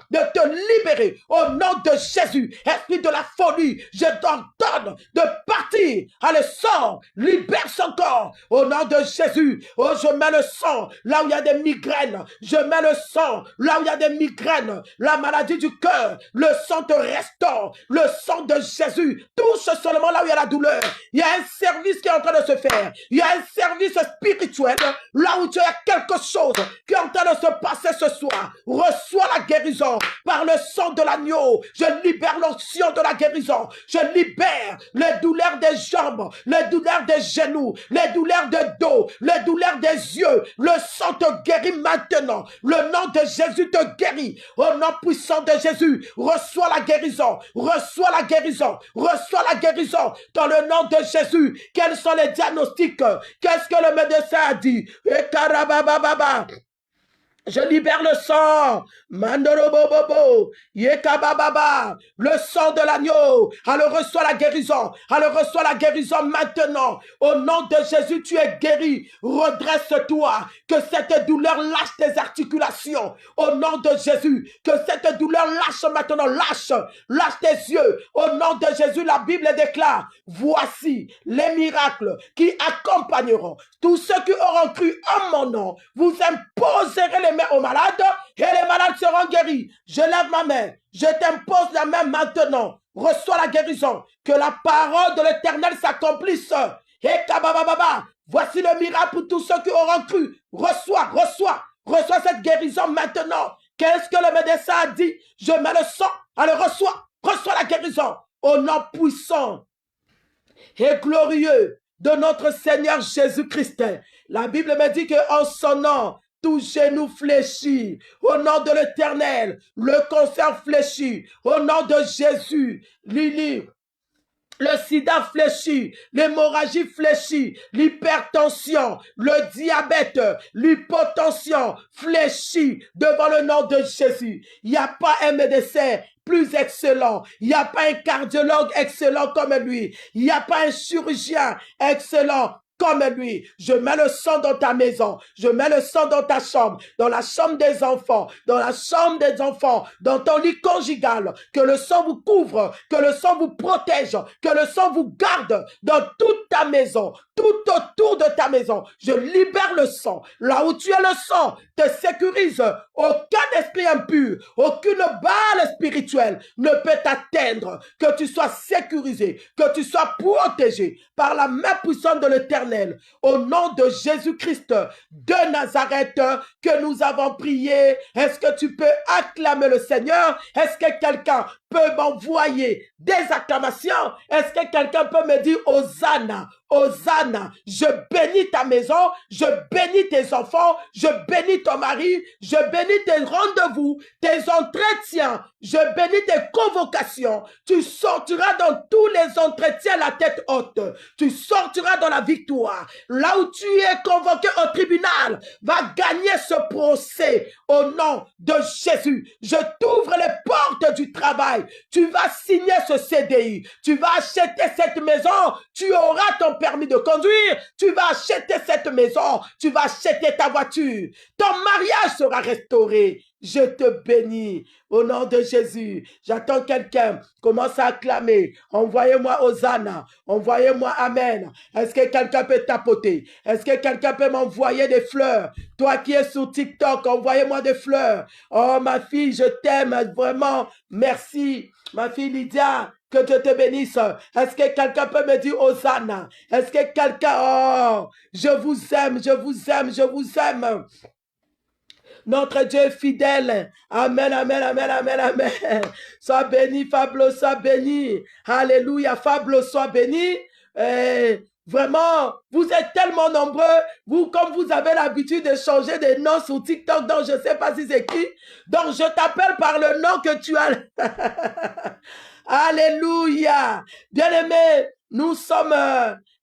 au nom de Jésus. Esprit de la folie, je t'ordonne de partir. Allez, sors, libère son corps au nom de Jésus. Oh, je mets le sang là où il y a des migraines. Je mets le sang là où il y a des migraines. La maladie du cœur, le sang te restaure. Le sang de Jésus touche seulement là où il y a la douleur. Il y a un service qui est en train de se faire. Il y a un service spirituel là où tu as quelque chose qui est en train de se passer ce soir. Reçois la guérison par le sang de l'agneau. Je libère l'onction de la guérison. Je libère les douleurs des jambes, les douleurs des genoux, les douleurs de dos, les douleurs des yeux. Le sang te guérit maintenant. Le nom de Jésus te guérit. Au nom puissant de Jésus, reçois la guérison, reçois la guérison, reçois la guérison dans le nom de Jésus. Quels sont les diagnostics? Qu'est-ce que le médecin a dit? Et karabababa. Je libère le sang. Mandorobobobo. Yekabababa. Le sang de l'agneau. Alors reçois la guérison. Alors reçois la guérison maintenant. Au nom de Jésus, tu es guéri. Redresse-toi. Que cette douleur lâche tes articulations. Au nom de Jésus. Que cette douleur lâche maintenant. Lâche. Lâche tes yeux. Au nom de Jésus, la Bible déclare. Voici les miracles qui accompagneront tous ceux qui auront cru en mon nom. Vous imposerez les mains aux malades et les malades seront guéris. Je lève ma main. Je t'impose la main maintenant. Reçois la guérison. Que la parole de l'Éternel s'accomplisse. Et kabababa. Voici le miracle pour tous ceux qui auront cru. Reçois cette guérison maintenant. Qu'est-ce que le médecin a dit? Je mets le sang. Alors reçois la guérison. Au nom puissant et glorieux de notre Seigneur Jésus-Christ. La Bible me dit qu'en son nom, tout genou fléchit. Au nom de l'Éternel, le cancer fléchit. Au nom de Jésus, Lily, le sida fléchit, l'hémorragie fléchit, l'hypertension, le diabète, l'hypotension fléchit devant le nom de Jésus. Il n'y a pas un médecin plus excellent. Il n'y a pas un cardiologue excellent comme lui. Il n'y a pas un chirurgien excellent comme lui. Je mets le sang dans ta maison. Je mets le sang dans ta chambre, dans la chambre des enfants, dans la chambre des enfants, dans ton lit conjugal. Que le sang vous couvre, que le sang vous protège, que le sang vous garde dans toute ta maison, tout autour de ta maison. Je libère le sang. Là où tu as le sang, te sécurise. Aucun esprit impur, aucune balle spirituelle ne peut t'atteindre. Que tu sois sécurisé, que tu sois protégé par la main puissante de l'Éternel. Au nom de Jésus-Christ de Nazareth que nous avons prié. Est-ce que tu peux acclamer le Seigneur? Est-ce que quelqu'un peut m'envoyer des acclamations? Est-ce que quelqu'un peut me dire Hosanna? Hosanna, je bénis ta maison, je bénis tes enfants, je bénis ton mari, je bénis tes rendez-vous, tes entretiens, je bénis tes convocations. Tu sortiras dans tous les entretiens la tête haute. Tu sortiras dans la victoire. Là où tu es convoqué au tribunal, va gagner ce procès au nom de Jésus. Je t'ouvre les portes route du travail. Tu vas signer ce CDI. Tu vas acheter cette maison. Tu auras ton permis de conduire. Tu vas acheter cette maison. Tu vas acheter ta voiture. Ton mariage sera restauré. Je te bénis au nom de Jésus. J'attends quelqu'un. Commence à acclamer. Envoyez-moi Hosanna. Envoyez-moi Amen. Est-ce que quelqu'un peut tapoter? Est-ce que quelqu'un peut m'envoyer des fleurs? Toi qui es sur TikTok, envoyez-moi des fleurs. Oh ma fille, je t'aime vraiment. Merci. Ma fille Lydia, que Dieu te bénisse. Est-ce que quelqu'un peut me dire Hosanna? Est-ce que quelqu'un... Oh, je vous aime, je vous aime, je vous aime. Notre Dieu est fidèle. Amen, amen, amen, amen, amen. Sois béni, Fablo, sois béni. Alléluia, Fablo, sois béni. Vraiment, vous êtes tellement nombreux. Vous, comme vous avez l'habitude de changer des noms sur TikTok, donc je ne sais pas si c'est qui. Donc, je t'appelle par le nom que tu as. Alléluia. Bien-aimé, nous sommes...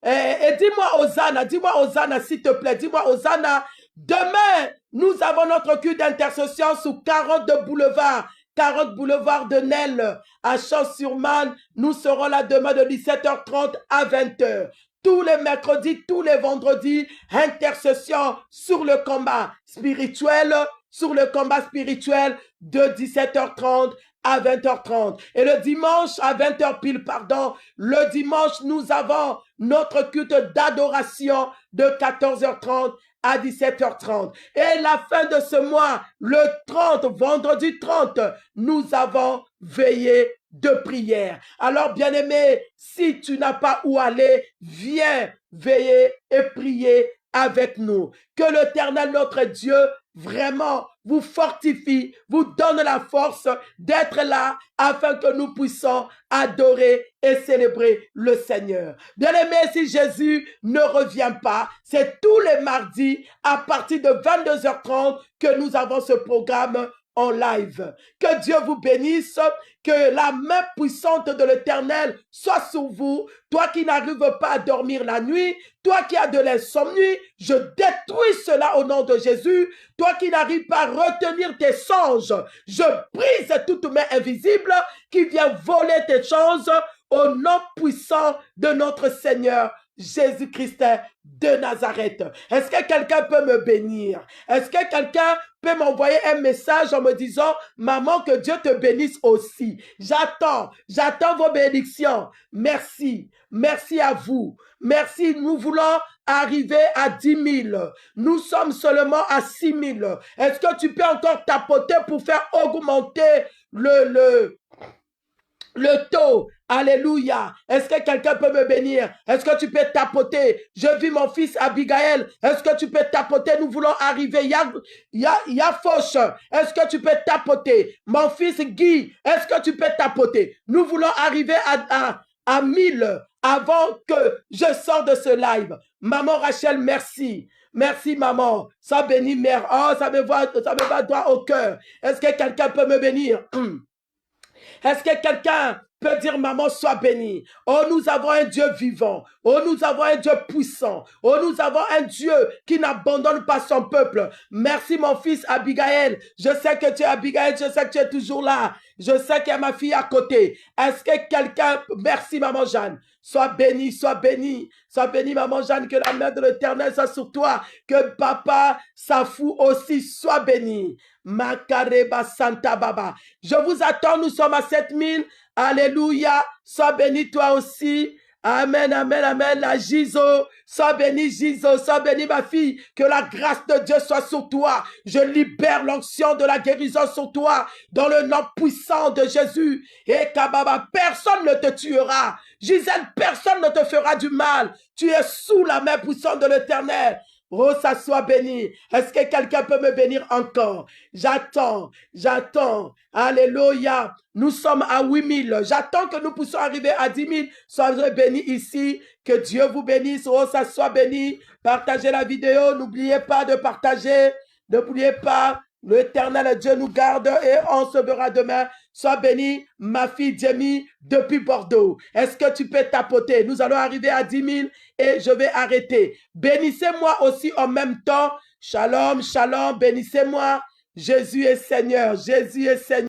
et dis-moi Hosanna, s'il te plaît. Dis-moi Hosanna. Demain, nous avons notre culte d'intercession sous 42 boulevards. 40 boulevard de Nesle à Champs-sur-Marne. Nous serons là demain de 17h30 à 20h. Tous les mercredis, tous les vendredis, intercession sur le combat spirituel, de 17h30 à 20h30. Et le dimanche à 20h pile, le dimanche, nous avons notre culte d'adoration de 14h30 à 17h30. Et la fin de ce mois, le 30, vendredi 30, nous avons veillé de prière. Alors, bien-aimé, si tu n'as pas où aller, viens veiller et prier avec nous. Que l'Éternel, notre Dieu, vraiment vous fortifie, vous donne la force d'être là afin que nous puissions adorer et célébrer le Seigneur. Bien-aimé, si Jésus ne revient pas, c'est tous les mardis à partir de 22h30 que nous avons ce programme en live. Que Dieu vous bénisse, que la main puissante de l'Éternel soit sur vous. Toi qui n'arrives pas à dormir la nuit, toi qui as de l'insomnie, je détruis cela au nom de Jésus. Toi qui n'arrives pas à retenir tes songes, je brise toute main invisible qui vient voler tes choses au nom puissant de notre Seigneur Jésus-Christ de Nazareth. Est-ce que quelqu'un peut me bénir? Est-ce que quelqu'un peut m'envoyer un message en me disant, maman, que Dieu te bénisse aussi. J'attends vos bénédictions. Merci, merci à vous. Merci, nous voulons arriver à 10 000. Nous sommes seulement à 6 000. Est-ce que tu peux encore tapoter pour faire augmenter le taux? Alléluia. Est-ce que quelqu'un peut me bénir? Est-ce que tu peux tapoter? Je vis mon fils Abigail. Est-ce que tu peux tapoter? Nous voulons arriver. Il y a Fauche. Est-ce que tu peux tapoter? Mon fils Guy. Est-ce que tu peux tapoter? Nous voulons arriver à 1000 avant que je sorte de ce live. Maman Rachel, merci. Merci, maman. Sois bénie, mère. Oh, ça me va droit au cœur. Est-ce que quelqu'un peut me bénir? Est-ce que quelqu'un peut dire, maman, sois bénie? Oh, nous avons un Dieu vivant. Oh, nous avons un Dieu puissant. Oh, nous avons un Dieu qui n'abandonne pas son peuple. Merci, mon fils Abigail. Je sais que tu es Abigail. Je sais que tu es toujours là. Je sais qu'il y a ma fille à côté. Est-ce que quelqu'un... Merci, maman Jeanne. Sois bénie, sois bénie. Sois bénie, maman Jeanne, que la main de l'Éternel soit sur toi. Que papa Safou aussi soit béni. Makareba Santa Baba. Je vous attends, nous sommes à 7000. Alléluia. Sois béni toi aussi. Amen, amen, amen. La Giso, sois béni, Giso, sois béni, ma fille. Que la grâce de Dieu soit sur toi. Je libère l'onction de la guérison sur toi. Dans le nom puissant de Jésus. Et Kababa, personne ne te tuera. Gisèle, personne ne te fera du mal. Tu es sous la main puissante de l'Éternel. Oh, ça soit béni. Est-ce que quelqu'un peut me bénir encore? J'attends. Alléluia. Nous sommes à 8000. J'attends que nous puissions arriver à 10 000. Soyez bénis ici. Que Dieu vous bénisse. Oh, ça soit béni. Partagez la vidéo. N'oubliez pas de partager. N'oubliez pas. L'Éternel Dieu nous garde et on se verra demain. Sois béni, ma fille Jamie, depuis Bordeaux. Est-ce que tu peux tapoter? Nous allons arriver à 10 000 et je vais arrêter. Bénissez-moi aussi en même temps. Shalom, shalom, bénissez-moi. Jésus est Seigneur, Jésus est Seigneur.